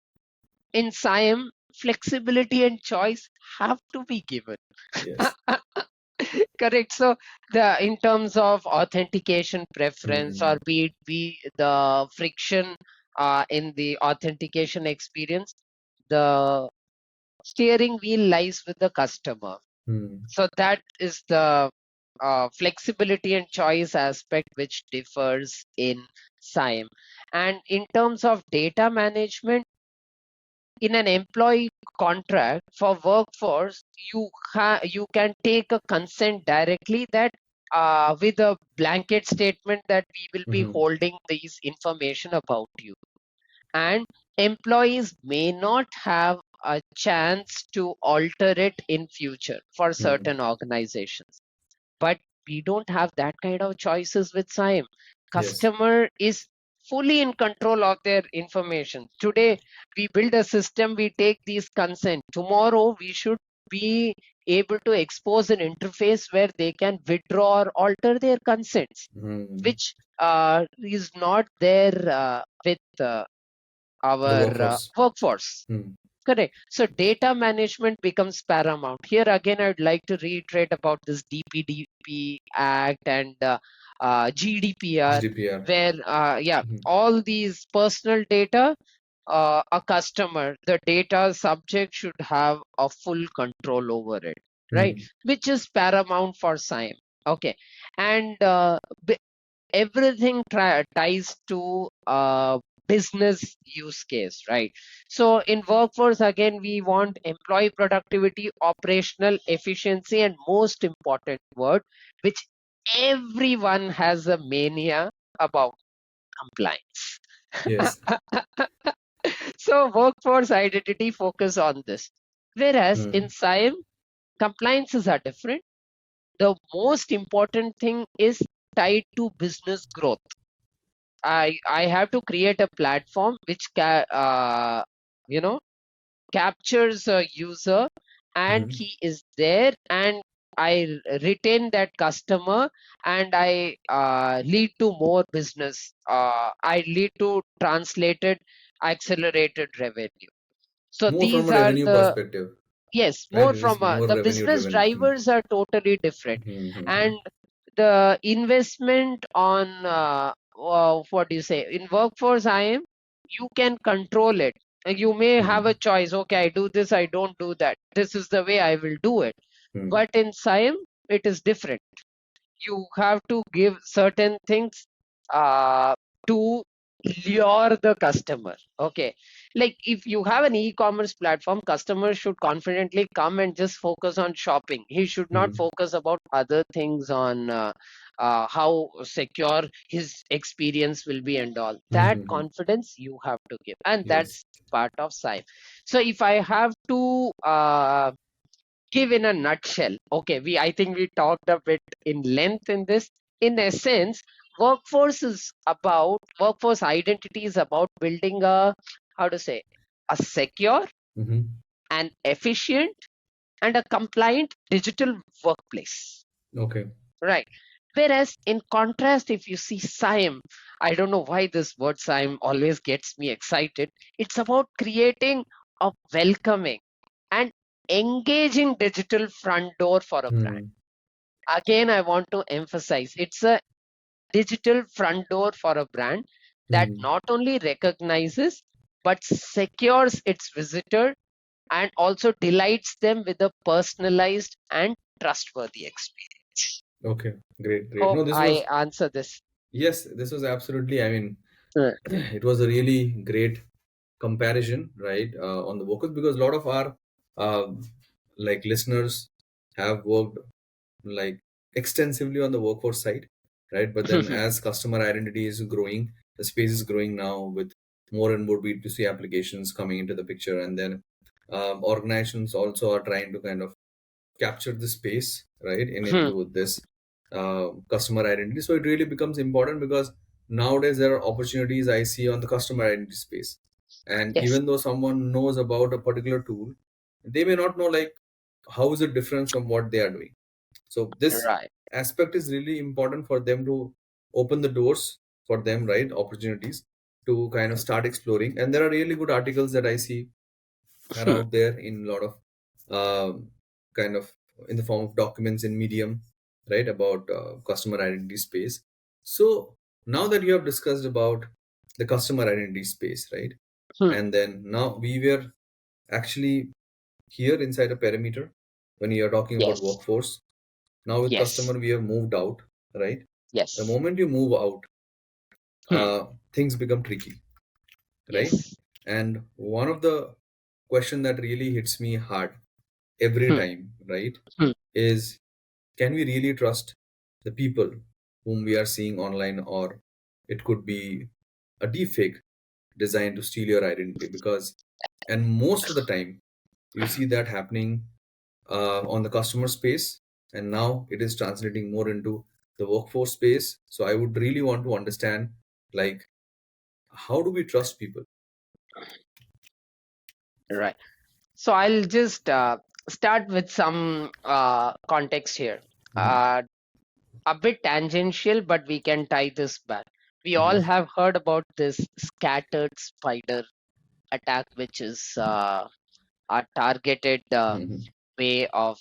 in SIAM, flexibility and choice have to be given. Yes. Correct. So the in terms of authentication preference Hmm. or be the friction in the authentication experience, the steering wheel lies with the customer. Hmm. So that is the flexibility and choice aspect which differs in SIAM. And in terms of data management, in an employee contract for workforce, you can take a consent directly that with a blanket statement that we will be Hmm. holding these information about you, and employees may not have a chance to alter it in future for Hmm. certain organizations. But we don't have that kind of choices with SIAM. Yes. Customer is fully in control of their information. Today, we build a system, we take these consent. Tomorrow, we should be able to expose an interface where they can withdraw or alter their consents, Hmm. which is not there with The our workforce. workforce. Hmm. Correct. So data management becomes paramount. Here again, I'd like to reiterate about this DPDP Act and GDPR, GDPR. where Hmm. all these personal data, a customer, the data subject should have a full control over it, right? Hmm. Which is paramount for CIAM. Okay, and everything ties to business use case, right? So in workforce, again, we want employee productivity, operational efficiency, and most important word, which everyone has a mania about, compliance. Yes. So workforce identity focus on this. Whereas in Hmm. SIAM, compliances are different. The most important thing is tied to business growth. I have to create a platform which you know captures a user, and Hmm. he is there, and I retain that customer, and I lead to more business. I lead to translated accelerated revenue. So More from these a are revenue the, perspective, yes, right? more It is from more the revenue business driven. Hmm. drivers are totally different, Hmm. Hmm. and Hmm. the investment on what do you say, in workforce IAM, you can control it. You may have a Hmm. choice. Okay, I do this, I don't do that. This is the way I will do it. Hmm. But in SIAM, it is different. You have to give certain things uh, to lure the customer. Okay, like if you have an e-commerce platform, customers should confidently come and just focus on shopping. He should not Hmm. focus about other things on how secure his experience will be and all. Hmm. That Hmm. Hmm. confidence you have to give, and Yes. that's part of SIAM. So if I have to give in a nutshell, okay, I think we talked a bit in length in this. In essence, workforce identity is about building a, how to say, a secure Hmm. and efficient and a compliant digital workplace, Okay. right? Whereas in contrast, if you see SIAM, I don't know why this word SIAM always gets me excited. It's about creating a welcoming and engaging digital front door for a brand. Hmm. Again, I want to emphasize, it's a digital front door for a brand that Hmm. not only recognizes but secures its visitor and also delights them with a personalized and trustworthy experience. Okay. Great. Great. Hope No, this I was, answer this. yes, this was absolutely, I mean, Uh, it was a really great comparison, right, on the vocals, because a lot of our uh, like listeners have worked like extensively on the workforce side, right? But then as customer identity is growing, the space is growing now with more and more B2C applications coming into the picture, and then organizations also are trying to kind of capture the space, right, in into this customer identity. So it really becomes important because nowadays there are opportunities I see on the customer identity space, and yes, even though someone knows about a particular tool, they may not know like how is it different from what they are doing. So this right. aspect is really important for them to open the doors for them, right? Opportunities to kind of start exploring. And there are really good articles that I see are out there in a lot of kind of in the form of documents in Medium, right? About customer identity space. So now that you have discussed about the customer identity space, right? And then now we were actually here inside a perimeter when you are talking about Yes, workforce. Now with yes, customer, we have moved out, right? The yes, moment you move out, hmm, things become tricky, right? yes, And one of the question that really hits me hard every hmm, time, right, hmm, is can we really trust the people whom we are seeing online, or it could be a deepfake designed to steal your identity? Because, and most of the time, you see that happening on the customer space, and now it is translating more into the workforce space. So I would really want to understand, like, how do we trust people? right. So I'll just start with some context here. Hmm. Uh, a bit tangential, but we can tie this back. We all Hmm. have heard about this scattered spider. attack, which is a targeted Mhm. way of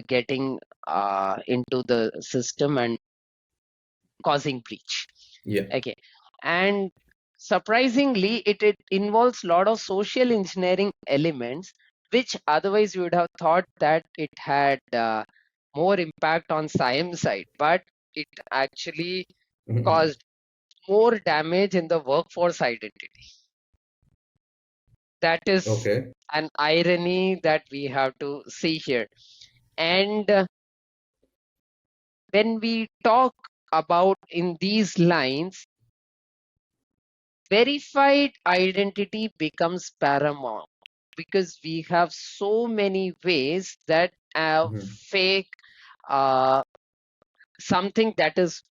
getting into the system and causing breach. Yeah. Okay, and surprisingly, it involves a lot of social engineering elements, which otherwise you would have thought that it had more impact on CIAM side, but it actually Mhm. caused more damage in the workforce identity. That is Okay. an irony that we have to see here. And when we talk about in these lines, verified identity becomes paramount because we have so many ways that Mhm. fake uh, something that is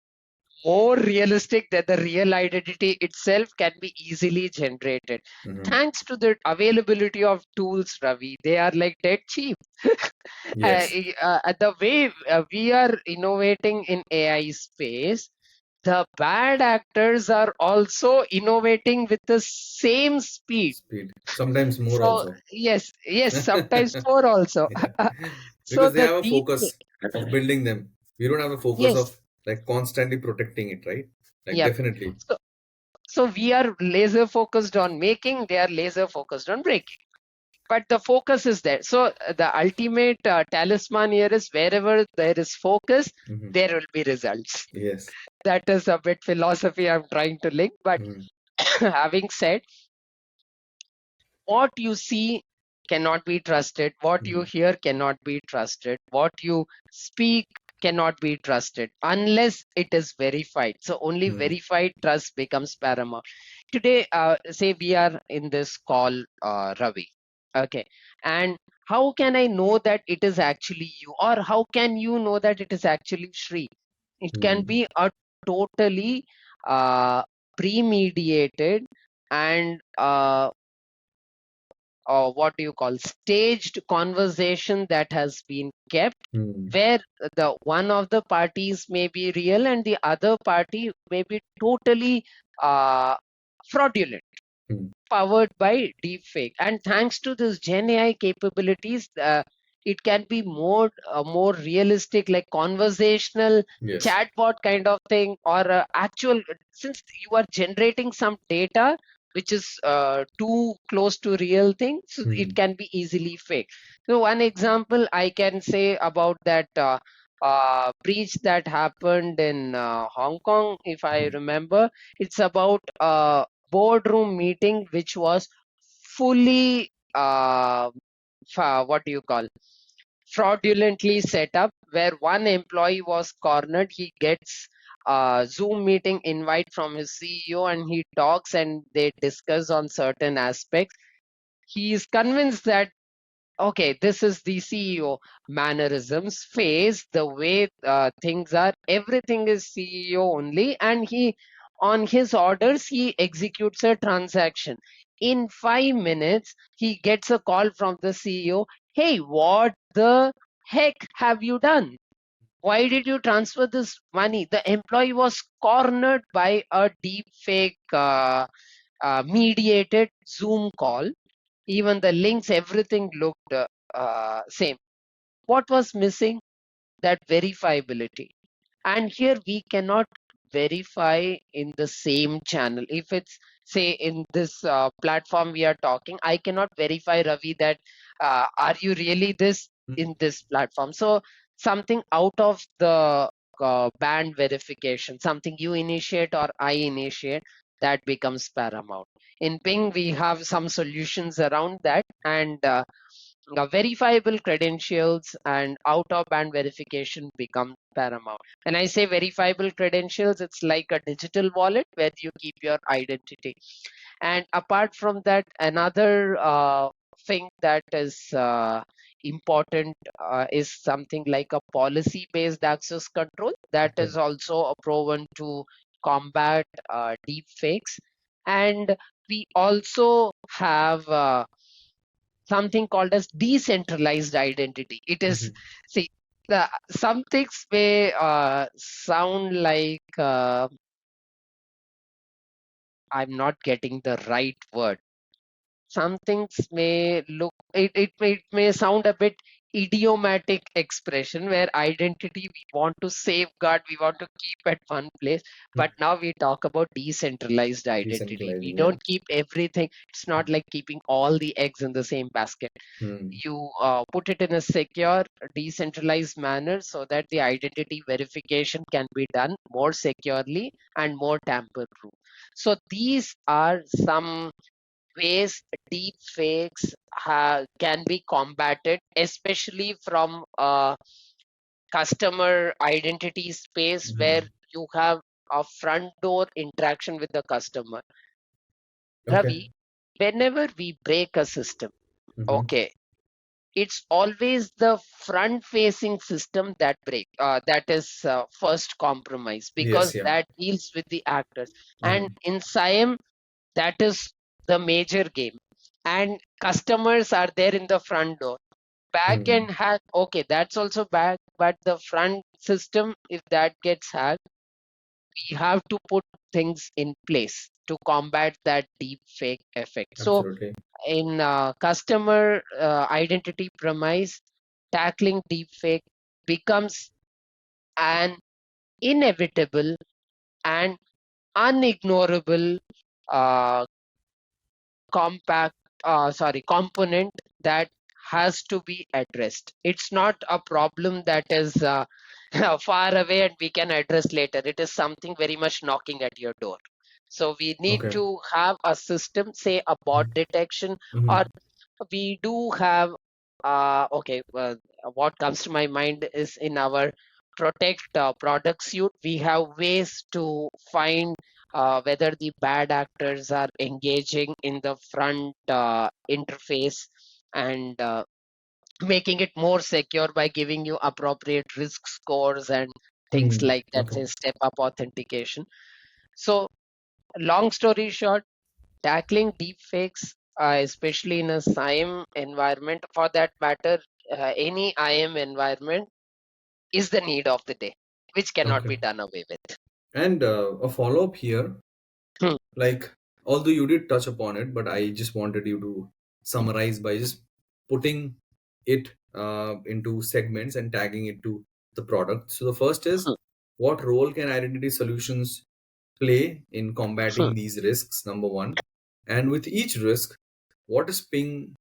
more realistic than the real identity itself can be easily generated. Mhm. Thanks to the availability of tools, Ravi, they are like dead cheap. Yes. The way we are innovating in AI space, the bad actors are also innovating with the same speed. Speed. Sometimes more So also. yes, sometimes four also. Yeah. So Because they the have a deep, focus of building them. We don't have a focus yes, of like constantly protecting it, right? Like yep. definitely. So so we are laser focused on making, they are laser focused on breaking. But the focus is there. So the ultimate talisman here is wherever there is focus, Mhm. there will be results. Yes. That is a bit philosophy I'm trying to link. But Mhm. having said, what you see cannot be trusted, what you Mhm. hear cannot be trusted, what you speak cannot be trusted unless it is verified. So only Mhm. verified trust becomes paramount. Today, say we are in this call, Ravi. Okay. And how can I know that it is actually you? Or how can you know that it is actually Sree? It can Mhm. be a totally premediated and what do you call staged conversation that has been kept, Mhm. where the one of the parties may be real and the other party may be totally uh, fraudulent, Mhm. powered by deepfake. And thanks to this Gen AI capabilities, it can be more realistic, like conversational Yes. chatbot kind of thing, or actual. Since you are generating some data which is too close to real thing, so it Mhm. can be easily fake. So one example I can say about that. Breach that happened in Hong Kong, if I Mhm. remember, it's about boardroom meeting which was fully what do you call fraudulently set up, where one employee was cornered. He gets a Zoom meeting invite from his CEO and he talks and they discuss on certain aspects. He is convinced that okay, this is the CEO mannerisms, face, the way things are, everything is CEO only, and he, on his orders, he executes a transaction. In 5 minutes, he gets a call from the CEO. Hey, what the heck have you done? Why did you transfer this money? The employee was cornered by a deep fake mediated Zoom call. Even the links, everything looked same. What was missing? That verifiability. And here we cannot verify in the same channel. If it's say in this platform we are talking, I cannot verify, Ravi, that are you really this in this platform. So something out of the band verification, something you initiate or I initiate, that becomes paramount. In Ping we have some solutions around that, and verifiable credentials and out of band verification become paramount. When I say verifiable credentials, it's like a digital wallet where you keep your identity. And apart from that, another thing that is important is something like a policy based access control that Okay. is also proven to combat deep fakes. And we also have something called as decentralized identity. It is, Mhm. see, some things may sound like I'm not getting the right word. some things may look, it may sound a bit idiomatic expression where identity we want to safeguard, we want to keep at one place. But now we talk about decentralized identity. We Decentralizing, yeah. don't keep everything. It's not like keeping all the eggs in the same basket. Hmm. You put it in a secure, decentralized manner so that the identity verification can be done more securely and more tamper proof. So these are some ways deep fakes can be combated, especially from a customer identity space where Hmm. you have a front door interaction with the customer. Okay. Ravi, whenever we break a system, Hmm. okay, it's always the front facing system that is first compromised, Yes, because yeah. that deals with the actors. And Hmm. in SIAM, that is the major game, and customers are there in the front door. Back Hmm. end hack, okay, that's also back, but the front system, if that gets hacked, we have to put things in place to combat that deep fake effect. So Absolutely. in customer identity premise, tackling deepfake becomes an inevitable and unignorable uh, component that has to be addressed. It's not a problem that is far away and we can address later. It is something very much knocking at your door. So we need Okay. to have a system, say a bot detection, or Hmm. we do have okay, what comes to my mind is in our protect product suite, we have ways to find whether the bad actors are engaging in the front interface, and making it more secure by giving you appropriate risk scores and things Hmm. like that, Okay. say step up authentication. So long story short, tackling deepfakes, especially in a SIAM environment, for that matter, any IAM environment, is the need of the day, which cannot Okay. be done away with. And a follow up here, Hmm, like, although you did touch upon it, but I just wanted you to summarize by just putting it into segments and tagging it to the product. So the first is, hmm, what role can identity solutions play in hmm. combating these risks? Number one. And with each risk, what is Ping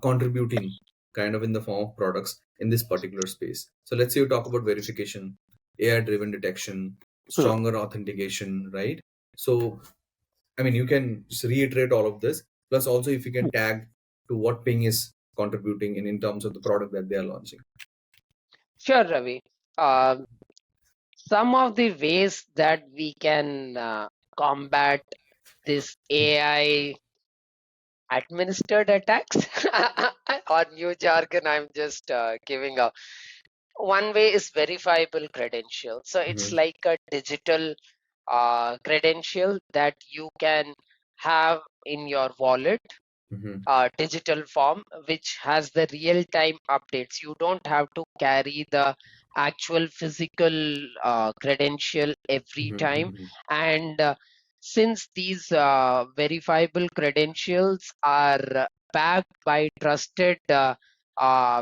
contributing kind of in the form of products in this particular space? So let's say you talk about verification, AI driven detection, Hmm. stronger authentication, right? So, I mean, you can just reiterate all of this. Plus, also, if you can tag to what Ping is contributing in terms of the product that they are launching. Sure, Ravi. Um some of the ways that we can combat this AI administered attacks, or new jargon, I'm just giving a one way is verifiable credential. So it's Mm-hmm. like a digital credential that you can have in your wallet, Mm-hmm. digital form, which has the real time updates. You don't have to carry the actual physical credential every time. Mm-hmm. And since these verifiable credentials are backed by trusted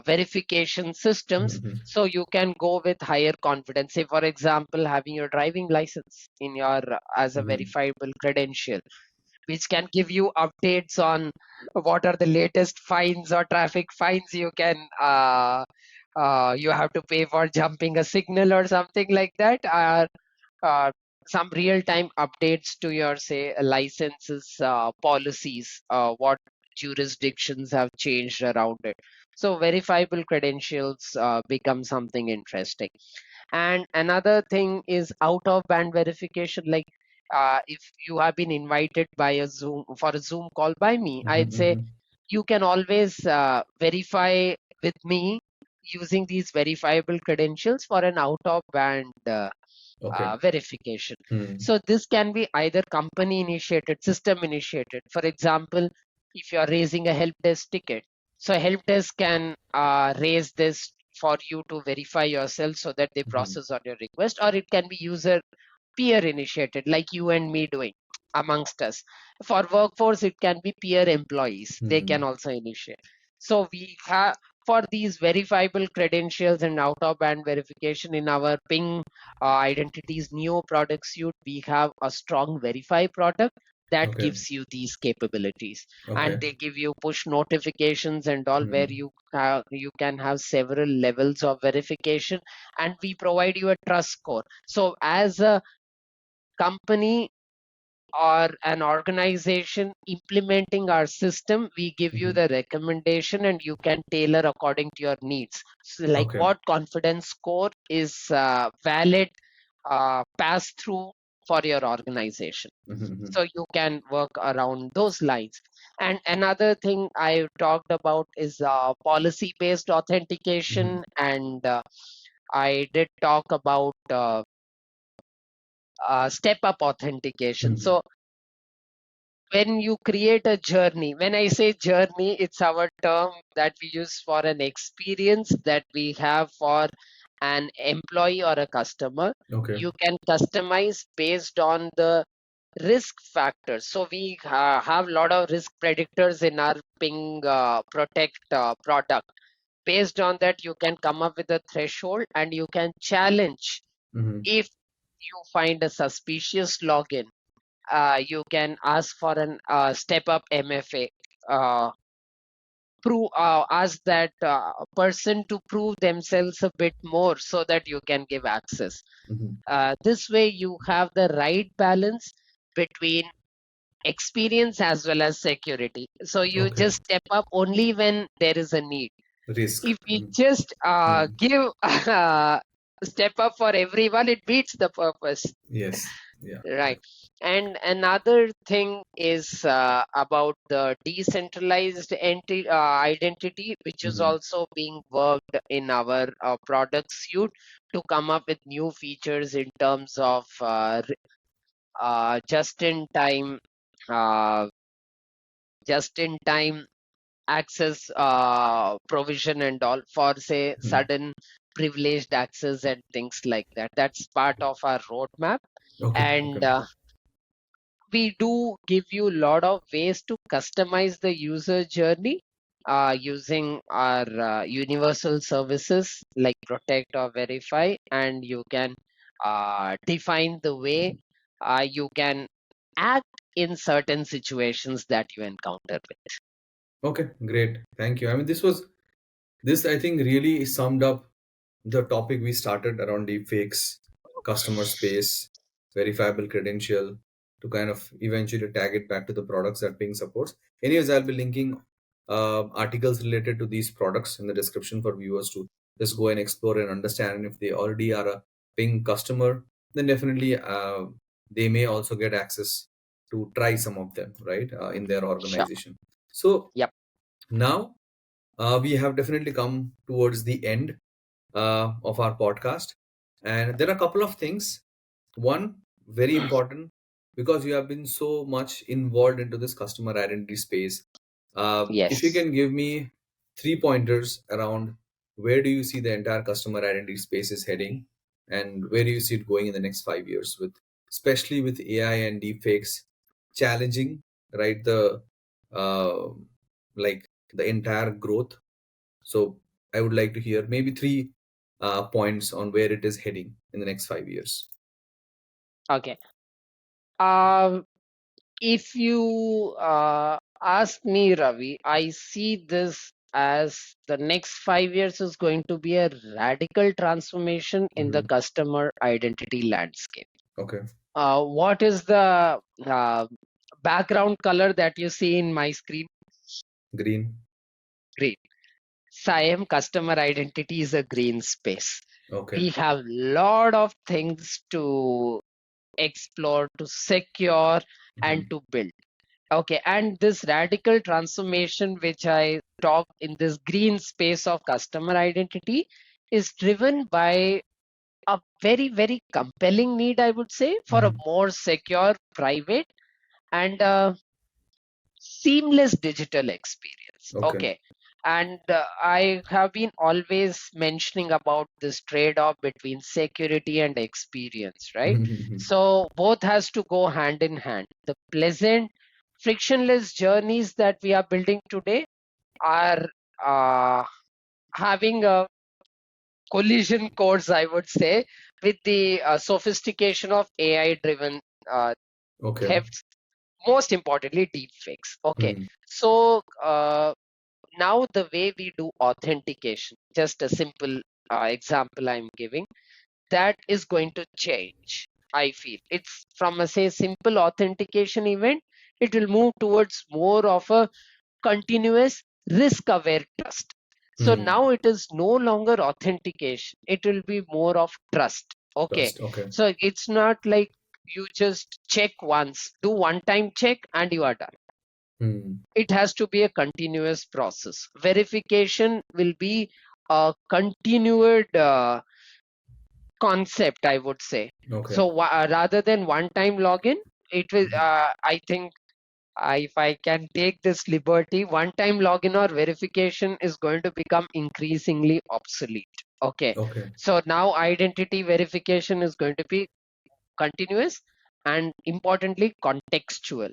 verification systems, Mm-hmm. so you can go with higher confidence. Say, for example, having your driving license in your as a Mm-hmm. verifiable credential, which can give you updates on what are the latest fines or traffic fines you have to pay for jumping a signal or something like that, or uh, some real-time updates to your, say, licenses policies, what jurisdictions have changed around it. So verifiable credentials become something interesting. And another thing is out of band verification. Like if you have been invited by a Zoom for a Zoom call by me, I'd say Mm-hmm. you can always verify with me using these verifiable credentials for an out of band Okay. verification. Hmm. So this can be either company initiated, system initiated. For example, if you are raising a help desk ticket, so help desk can raise this for you to verify yourself so that they Mm-hmm. process on your request, or it can be user peer initiated, like you and me doing. amongst us. For workforce, it can be peer employees. They can Mhm. also initiate. So we have, for these verifiable credentials and out of band verification in our ping identities neo product suite, we have a strong verify product that Okay. gives you these capabilities, and Okay. they give you push notifications and all, where Mhm. you can have several levels of verification, and we provide you a trust score. So as a company or an organization implementing our system, we give you Mhm. the recommendation and you can tailor according to your needs. So like Okay. what confidence score is valid pass through for your organization. Mhm. Mhm. So you can work around those lines. And another thing I talked about is policy based Mhm. authentication, and I did talk about step up authentication. Mhm. So when you create a journey, when I say journey, it's our term that we use for an experience that we have for an employee or a customer. Okay. You can customize based on the risk factors. So we have a lot of risk predictors in our ping protect product. Based on that, you can come up with a threshold and you can challenge. Mhm. If you find a suspicious login, you can ask for an step up MFA. Ask that person to prove themselves a bit more so that you can give access. Mhm. This way, you have the right balance between experience as well as security. So you Okay. just step up only when there is a need. Risk. If we Mhm. just Mhm. give step up for everyone, it beats the purpose. Yes. Yeah. Right. Right. And another thing is about the decentralized identity, which is Mhm. also being worked in our product suite to come up with new features in terms of just in time, uh, just in time access provision and all for, say, Mhm. sudden privileged access and things like that. That's part of our roadmap. Okay. Okay. And we do give you a lot of ways to customize the user journey using our universal services like protect or verify, and you can define the way you can act in certain situations that you encounter with. Okay. Great. Thank you. I mean, this I think really summed up the topic we started around deepfakes, customer space, verifiable credential, to kind of eventually tag it back to the products that Ping supports. Anyways, I'll be linking articles related to these products in the description for viewers to just go and explore and understand. And if they already are a Ping customer, then definitely they may also get access to try some of them, right, in their Sure. organization. So Yep. now we have definitely come towards the end of our podcast. And there are a couple of things. One, very important, because you have been so much involved into this customer identity space. If you Yes. can give me 3 pointers around where do you see the entire customer identity space is heading, and where do you see it going in the next 5 years, with especially with AI and deepfakes challenging, right, the uh, like the entire growth. So I would like to hear maybe three points on where it is heading in the next 5 years. Okay. Um, if you ask me, Ravi, I see this as the next 5 years is going to be a radical transformation in the Hmm. customer identity landscape. Okay. What is the background color that you see in my screen? Green. Green. CIAM customer identity is a green space. Okay. We have lot of things to explore, to secure, and Hmm. to build. Okay, and this radical transformation, which I talk in this green space of customer identity, is driven by a very, very compelling need, I would say, for a Hmm. more secure, private, and seamless digital experience. Okay. Okay, And I have been always mentioning about this trade-off between security and experience, right? So both has to go hand in hand. The pleasant, frictionless journeys that we are building today are uh, having a collision course, I would say, with the sophistication of AI-driven uh, Okay. thefts, most importantly, deepfakes. Okay, Hmm. so now the way we do authentication, just a simple example I'm giving, that is going to change. I feel it's from a say simple authentication event, it will move towards more of a continuous risk aware trust. So Hmm. now it is no longer authentication, it will be more of trust. Okay, Trust. Okay. so it's not like you just check once, do one time check and you are done. Hmm. It has to be a continuous process. Verification will be a continued concept, I would say. Okay. So rather than one time login, it will, I think, if I can take this liberty, one time login or verification is going to become increasingly obsolete. Okay. Okay. So now identity verification is going to be continuous and importantly contextual,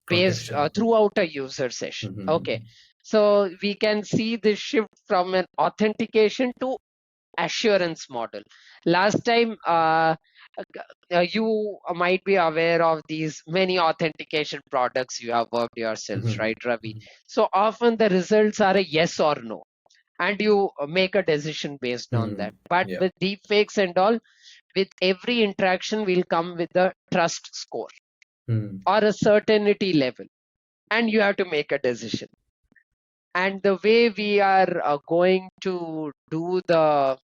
based Contextual. Okay. throughout a user session. Okay. Mm-hmm. So we can see this shift from an authentication to assurance model. Last time, you might be aware of these many authentication products you have worked yourselves, Mm-hmm. right, Ravi? So often the results are a yes or no, and you make a decision based on Hmm. that. But Yeah. with deepfakes and all, with every interaction will come with a trust score Hmm. or a certainty level, and you have to make a decision. And the way we are going to do the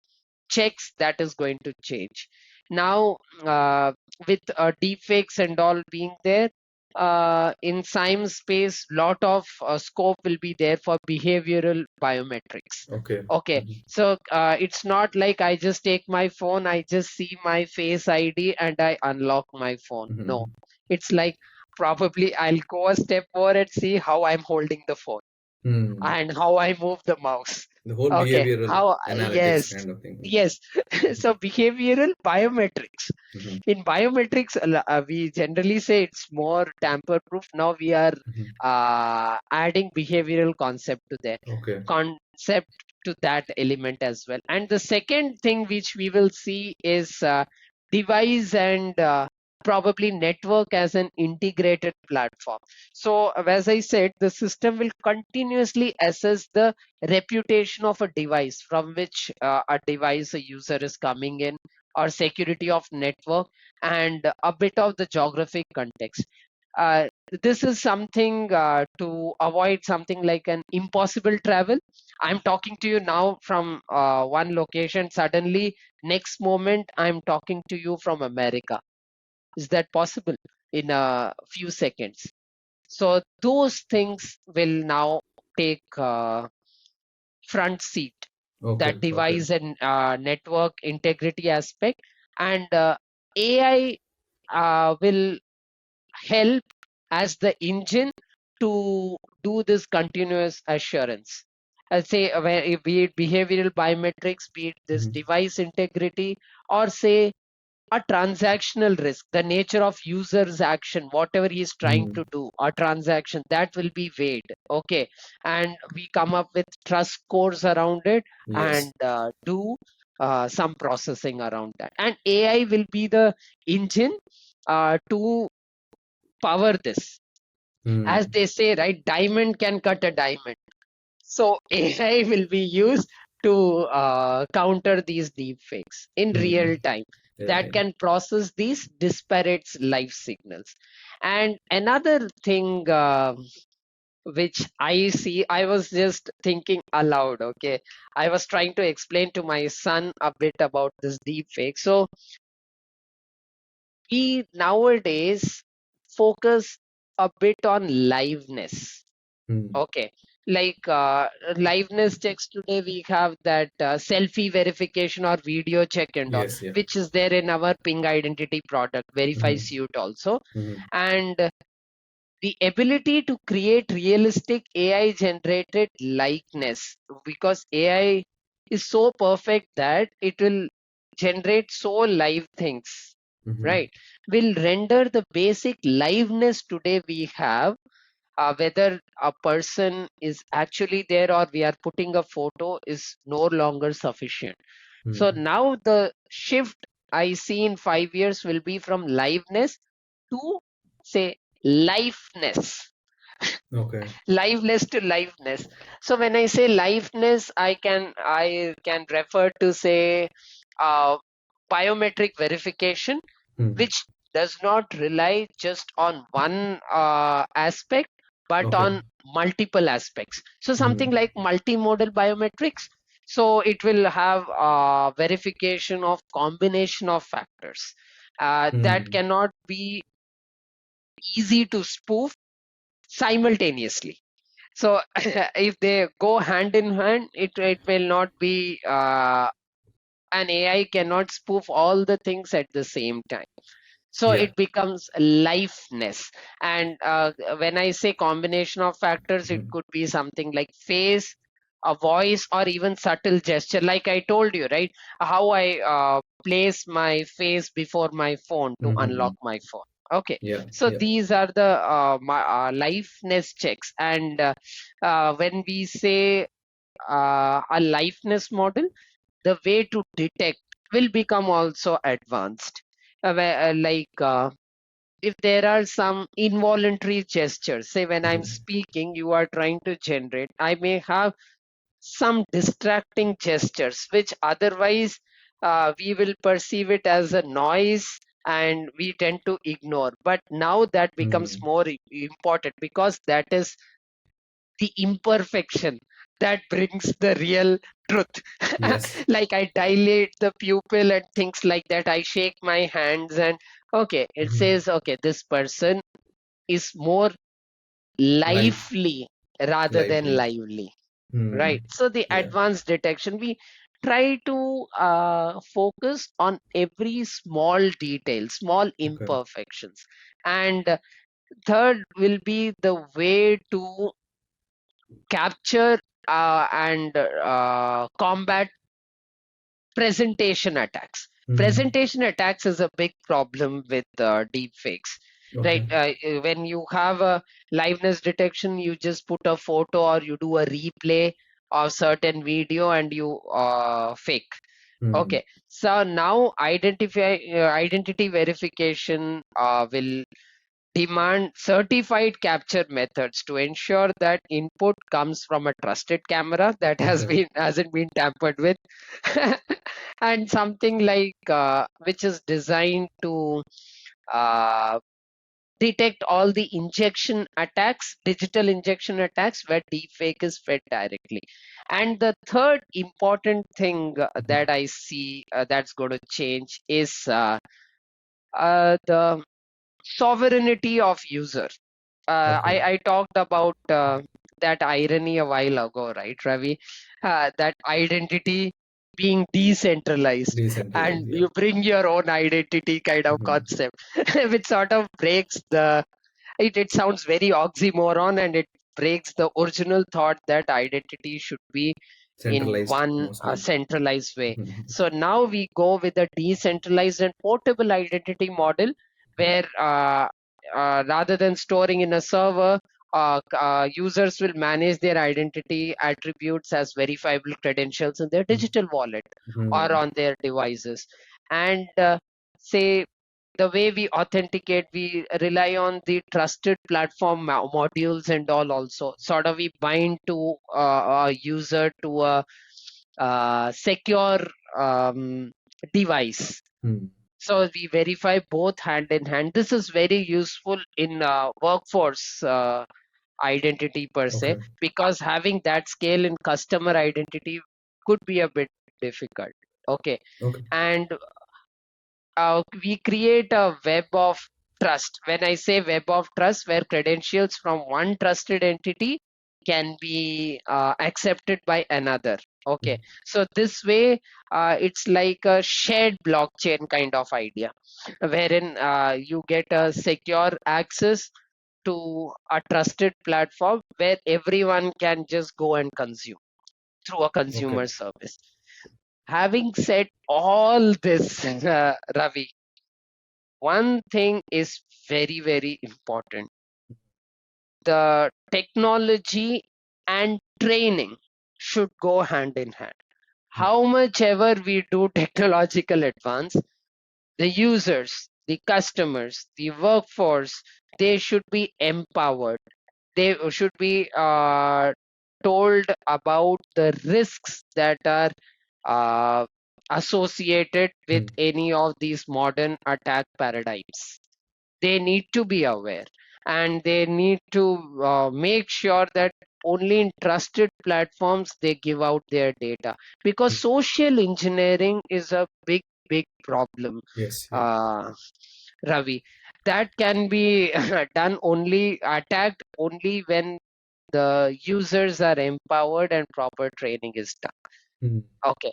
checks, that is going to change now, with deepfakes and all being there, in science space lot of scope will be there for behavioral biometrics. Okay. Okay, Mhm. so it's not like I just take my phone, I just see my face ID and I unlock my phone. No, Mhm. it's like probably I'll go a step more and see how I'm holding the phone Hmm. and how I move the mouse. The whole Okay, behavioral how, analytics yes, kind of thing. yes. So behavioral biometrics. Mhm. In biometrics, we generally say it's more tamper proof. Now we are Mhm. adding behavioral concept to that Okay. concept to that element as well. And the second thing which we will see is device and probably network as an integrated platform. So as I said, the system will continuously assess the reputation of a device from which a device a user is coming in, or security of network, and a bit of the geographic context. uh, this is something to avoid something like an impossible travel. I'm talking to you now from one location, suddenly next moment I'm talking to you from America. Is that possible in a few seconds? So those things will now take front seat, that Okay. Okay. device and network integrity aspect. And AI will help as the engine to do this continuous assurance. I'll say, be it behavioral biometrics, be it this Mhm. device integrity, or say a transactional risk, the nature of user's action, whatever he is trying Hmm. to do, a transaction that will be weighed. Okay, and we come up with trust scores around it Yes. and do some processing around that. And AI will be the engine to power this. As Hmm. they say, right, diamond can cut a diamond. So AI will be used to counter these deepfakes in Hmm. real time, that Right. can process these disparate live signals. And another thing which I see, I was just thinking aloud. Okay, I was trying to explain to my son a bit about this deepfake. So we nowadays focus a bit on liveness. Hmm. Okay, like liveness checks today, we have that selfie verification or video check and all, Yes. Yeah. which is there in our Ping identity product, Verify Hmm. Suite also. Hmm. And the ability to create realistic AI generated likeness, because AI is so perfect that it will generate so live things, Mm-hmm. right? Will render the basic liveness today we have, whether a person is actually there or we are putting a photo, is no longer sufficient. So Mm. now the shift I see in 5 years will be from liveness to, say, lifeness. Okay. Liveness to liveness. So when I say liveness, I can refer to, say, uh, biometric verification, Mm. which does not rely just on one aspect, but Okay. on multiple aspects. So something Mm. like multimodal biometrics. So it will have verification of combination of factors that Mm. cannot be easy to spoof simultaneously. So if they go hand in hand, it will not be an AI cannot spoof all the things at the same time. So Yeah. it becomes liveness. And when I say combination of factors, it Mm. could be something like face, a voice, or even subtle gesture. Like I told you, right? How I place my face before my phone to Mm-hmm. unlock my phone. Okay, Yeah. so Yeah. these are the liveness checks. And when we say a liveness model, the way to detect will become also advanced. If there are some involuntary gestures, say when I'm Mm-hmm. speaking, you are trying to generate, I may have some distracting gestures, which otherwise we will perceive it as a noise and we tend to ignore. But now that becomes Mm. more important, because that is the imperfection that brings the real truth. Yes. Like I dilate the pupil and things like that. I shake my hands and okay, it Mm. says, okay, this person is more Live. lively rather than Lively. lively, Mm. right? So the Yeah. advanced detection, we try to focus on every small detail, small Okay. imperfections. And third will be the way to capture and combat presentation attacks. Mm. Presentation attacks is a big problem with deepfakes, right? Okay. When you have a liveness detection, you just put a photo or you do a replay of certain video and you fake. Mm. Okay, so now identity verification will demand certified capture methods to ensure that input comes from a trusted camera that Okay. hasn't been tampered with, and something like which is designed to uh, detect all the injection attacks, digital injection attacks, where deepfake is fed directly. And the third important thing that I see that's going to change is the sovereignty of user. Okay. I talked about that irony a while ago, right, Ravi? That identity being decentralized, and Decentralized. Yeah. you bring your own identity kind of Mm. concept, which sort of breaks the. It sounds very oxymoron, and it breaks the original thought that identity should be in Centralized one mostly. centralized way. Mhm. So now we go with a decentralized and portable identity model, where rather than storing in a server, users will manage their identity attributes as verifiable credentials in their digital wallet or Mhm. on their devices. And say the way we authenticate, we rely on the trusted platform modules and all. Also, sort of we bind to a user to a secure device, Mm. so we verify both hand in hand. This is very useful in workforce identity per se, Okay. because having that scale in customer identity could be a bit difficult. Okay, Okay. and we create a web of trust. When I say web of trust, where credentials from one trusted entity can be accepted by another. Okay, so this way it's like a shared blockchain kind of idea, wherein you get a secure access to a trusted platform where everyone can just go and consume through a Okay. consumer service. Having said all this, Ravi, one thing is very, very important. The technology and training should go hand in hand. How much ever we do technological advance, the users, the customers, the workforce, they should be empowered. They should be told about the risks that are uh, associated with Mm. any of these modern attack paradigms. They need to be aware, and they need to make sure that only in trusted platforms they give out their data, because Mm. social engineering is a big, big problem, Yes. Yeah. uh, Ravi, that can be done only, attacked only when the users are empowered and proper training is done. Mm. Okay,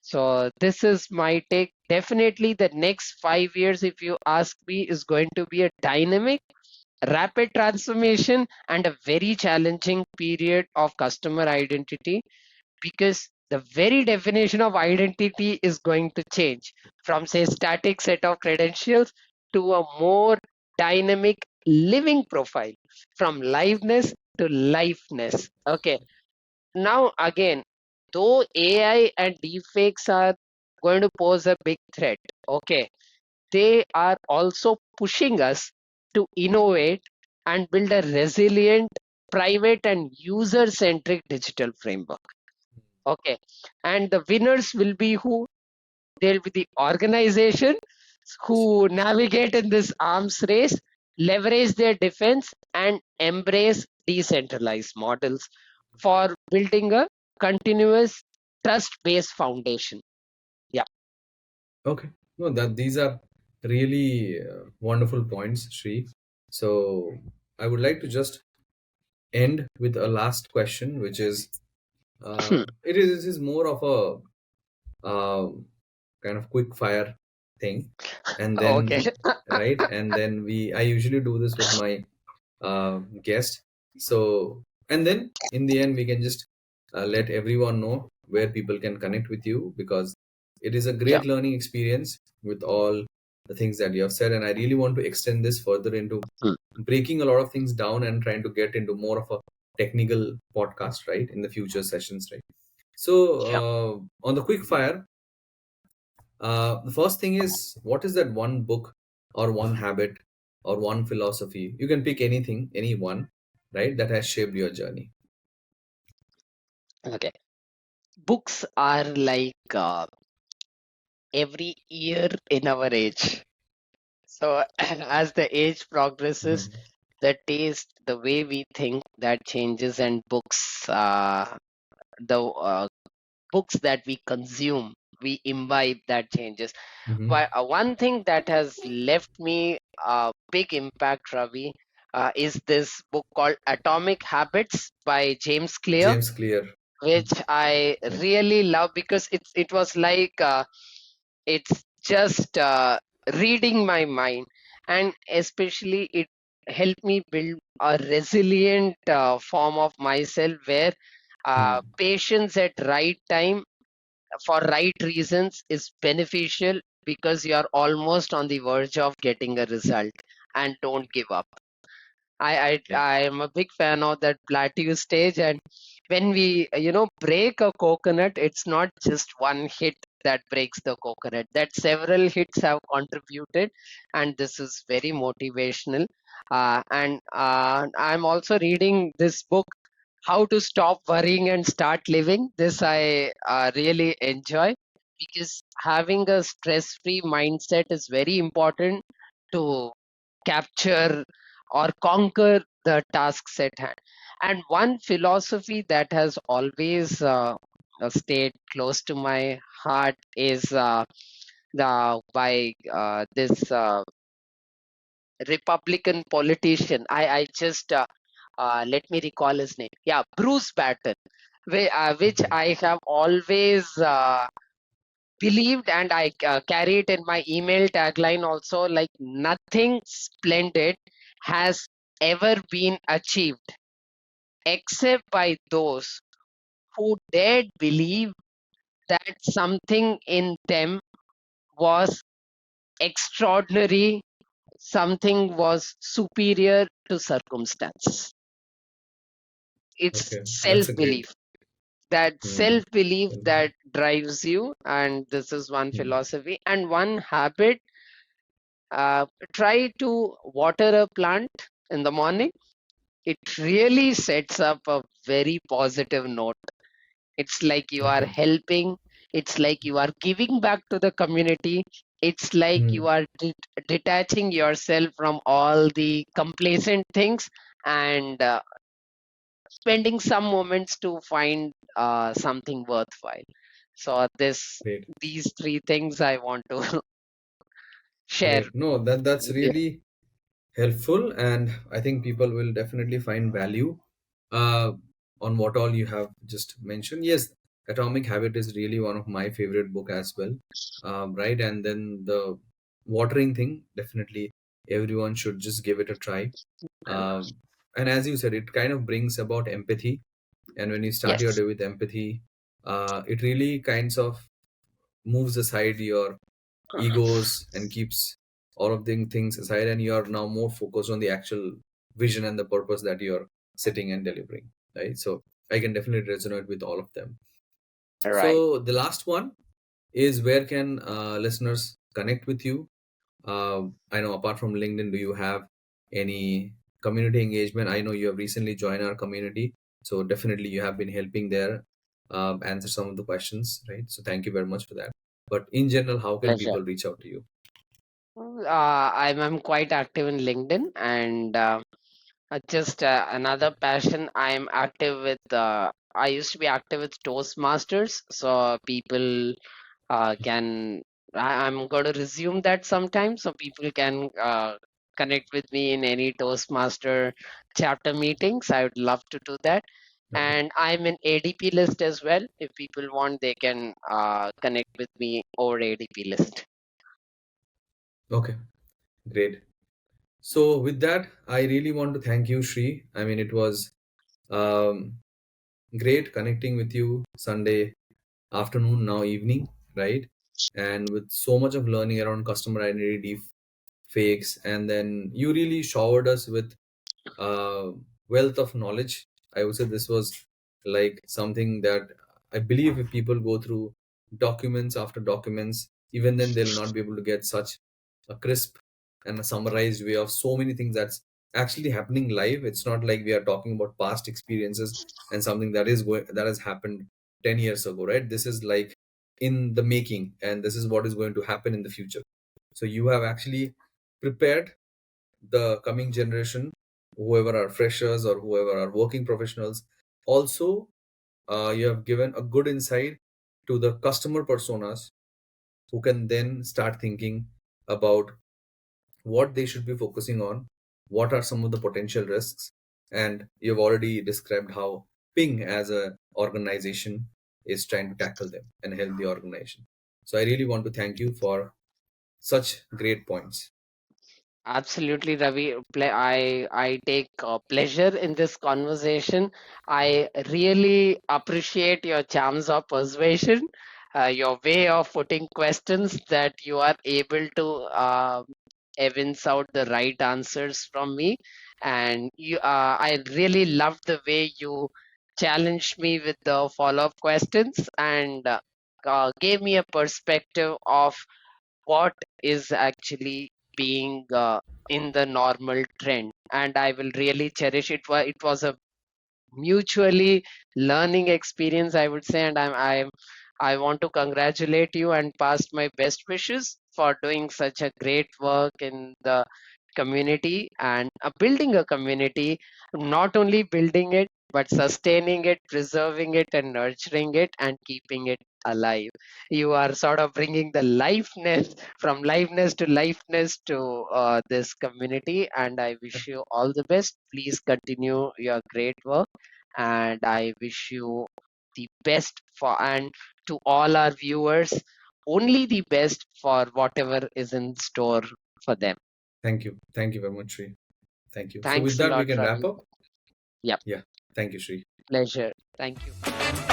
so this is my take. Definitely the next 5 years, if you ask me, is going to be a dynamic, rapid transformation and a very challenging period of customer identity, because the very definition of identity is going to change from, say, static set of credentials to a more dynamic living profile, from liveness to lifeness. Okay, now again, though AI and deepfakes are going to pose a big threat, okay, they are also pushing us to innovate and build a resilient, private, and user centric digital framework. Okay. And the winners will be who? They'll be the organization who navigate in this arms race, leverage their defense, and embrace decentralized models for building a continuous trust based foundation. Yeah. Okay. No, that these are really wonderful points, Sri. So I would like to just end with a last question, which is it is more of a kind of quick fire thing, and then Okay. right, and then I usually do this with my guest. So, and then in the end, we can just let everyone know where people can connect with you, because it is a Yeah. great learning experience with all the things that you have said. And I really want to extend this further into Mm. breaking a lot of things down and trying to get into more of a technical podcast, right, in the future sessions, right? So, Yeah. on the quick fire, the first thing is, what is that one book or one habit or one philosophy? You can pick anything, any one, right, that has shaped your journey. Okay. Books are like every year in our age. So as the age progresses, Mhm. the taste, the way we think, that changes, and the books that we consume, we imbibe, that changes. Mhm. But one thing that has left me a big impact, Ravi, is this book called Atomic Habits by James Clear, James Clear. which I Yeah. really love because it was like it's just reading my mind, and especially it helped me build a resilient form of myself where Hmm. patience at right time for right reasons is beneficial, because you are almost on the verge of getting a result, and don't give up. Yeah. I am a big fan of that plateau stage. And when we break a coconut, it's not just one hit that breaks the coconut. That several hits have contributed, and this is very motivational. And I'm also reading this book, How to Stop Worrying and Start Living. This I really enjoy, because having a stress-free mindset is very important to capture or conquer the tasks at hand. And one philosophy that has always stayed close to my heart is the by this Republican politician. I just let me recall his name. Yeah, Bruce Batten, which Okay. I have always believed, and I carry it in my email tagline also, like nothing splendid has ever been achieved except by those who dared believe that something in them was extraordinary, something was superior to circumstance. It's Okay, that's self a great. belief. That Hmm. self belief Hmm. that drives you, and this is one Hmm. philosophy. And one habit, uh, try to water a plant in the morning. It really sets up a very positive note. It's like you are Okay. helping, it's like you are giving back to the community, it's like Hmm. you are detaching yourself from all the complacent things, and spending some moments to find something worthwhile. So Great. these three things I want to share Great. No, that's with you. really helpful, and I think people will definitely find value uh, on what all you have just mentioned. Yes, Atomic Habit is really one of my favorite book as well, right? And then the watering thing, definitely everyone should just give it a try. Um, and as you said, it kind of brings about empathy, and when you start your Yes, day with empathy, it really kinds of moves aside your egos and keeps all of the things aside, and you are now more focused on the actual vision and the purpose that you're sitting and delivering, right? So I can definitely resonate with all of them. right. So the last one is, where can listeners connect with you? I know apart from LinkedIn, do you have any community engagement? I know you have recently joined our community, so definitely you have been helping there, answer some of the questions, right? So thank you very much for that. But in general, how can Pleasure. people reach out to you? I'm quite active in LinkedIn, and just another passion. I'm active with. I used to be active with Toastmasters, so people can. I'm going to resume that sometime, so people can connect with me in any Toastmaster chapter meetings. I would love to do that. Okay. And I'm in ADP list as well. If people want, they can connect with me over ADP list. Okay, great. So with that, I really want to thank you, Sree. I mean, it was um, great connecting with you Sunday afternoon, now evening, right? And with so much of learning around customer identity fakes, and then you really showered us with uh, wealth of knowledge. I would say this was like something that I believe if people go through documents after documents, even then they'll not be able to get such a crisp and a summarized way of so many things that's actually happening live. It's not like we are talking about past experiences and something that is going that has happened 10 years ago, right? This is like in the making, and this is what is going to happen in the future. So you have actually prepared the coming generation, whoever are freshers or whoever are working professionals. Also, you have given a good insight to the customer personas who can then start thinking about what they should be focusing on, what are some of the potential risks, and you've already described how Ping as a organization is trying to tackle them and help the organization. So I really want to thank you for such great points. Absolutely, Ravi. I take pleasure in this conversation. I really appreciate your charms of persuasion, your way of putting questions that you are able to evince out the right answers from me. And I really loved the way you challenged me with the follow-up questions, and gave me a perspective of what is actually being in the normal trend, and I will really cherish it. It was a mutually learning experience, I would say, and I want to congratulate you and pass my best wishes for doing such a great work in the community, and building a community, not only building it but sustaining it, preserving it, and nurturing it, and keeping it alive. You are sort of bringing the lifeness, from liveness to lifeness, to this community, and I wish you all the best. Please continue your great work, and I wish you the best for, and to all our viewers, only the best for whatever is in store for them. Thank you. Thank you very much, Sri. Thank you. So with Thanks a that, we lot, can wrap Ravi. up. Yep, Yeah. Thank you, Sri. pleasure. Thank you.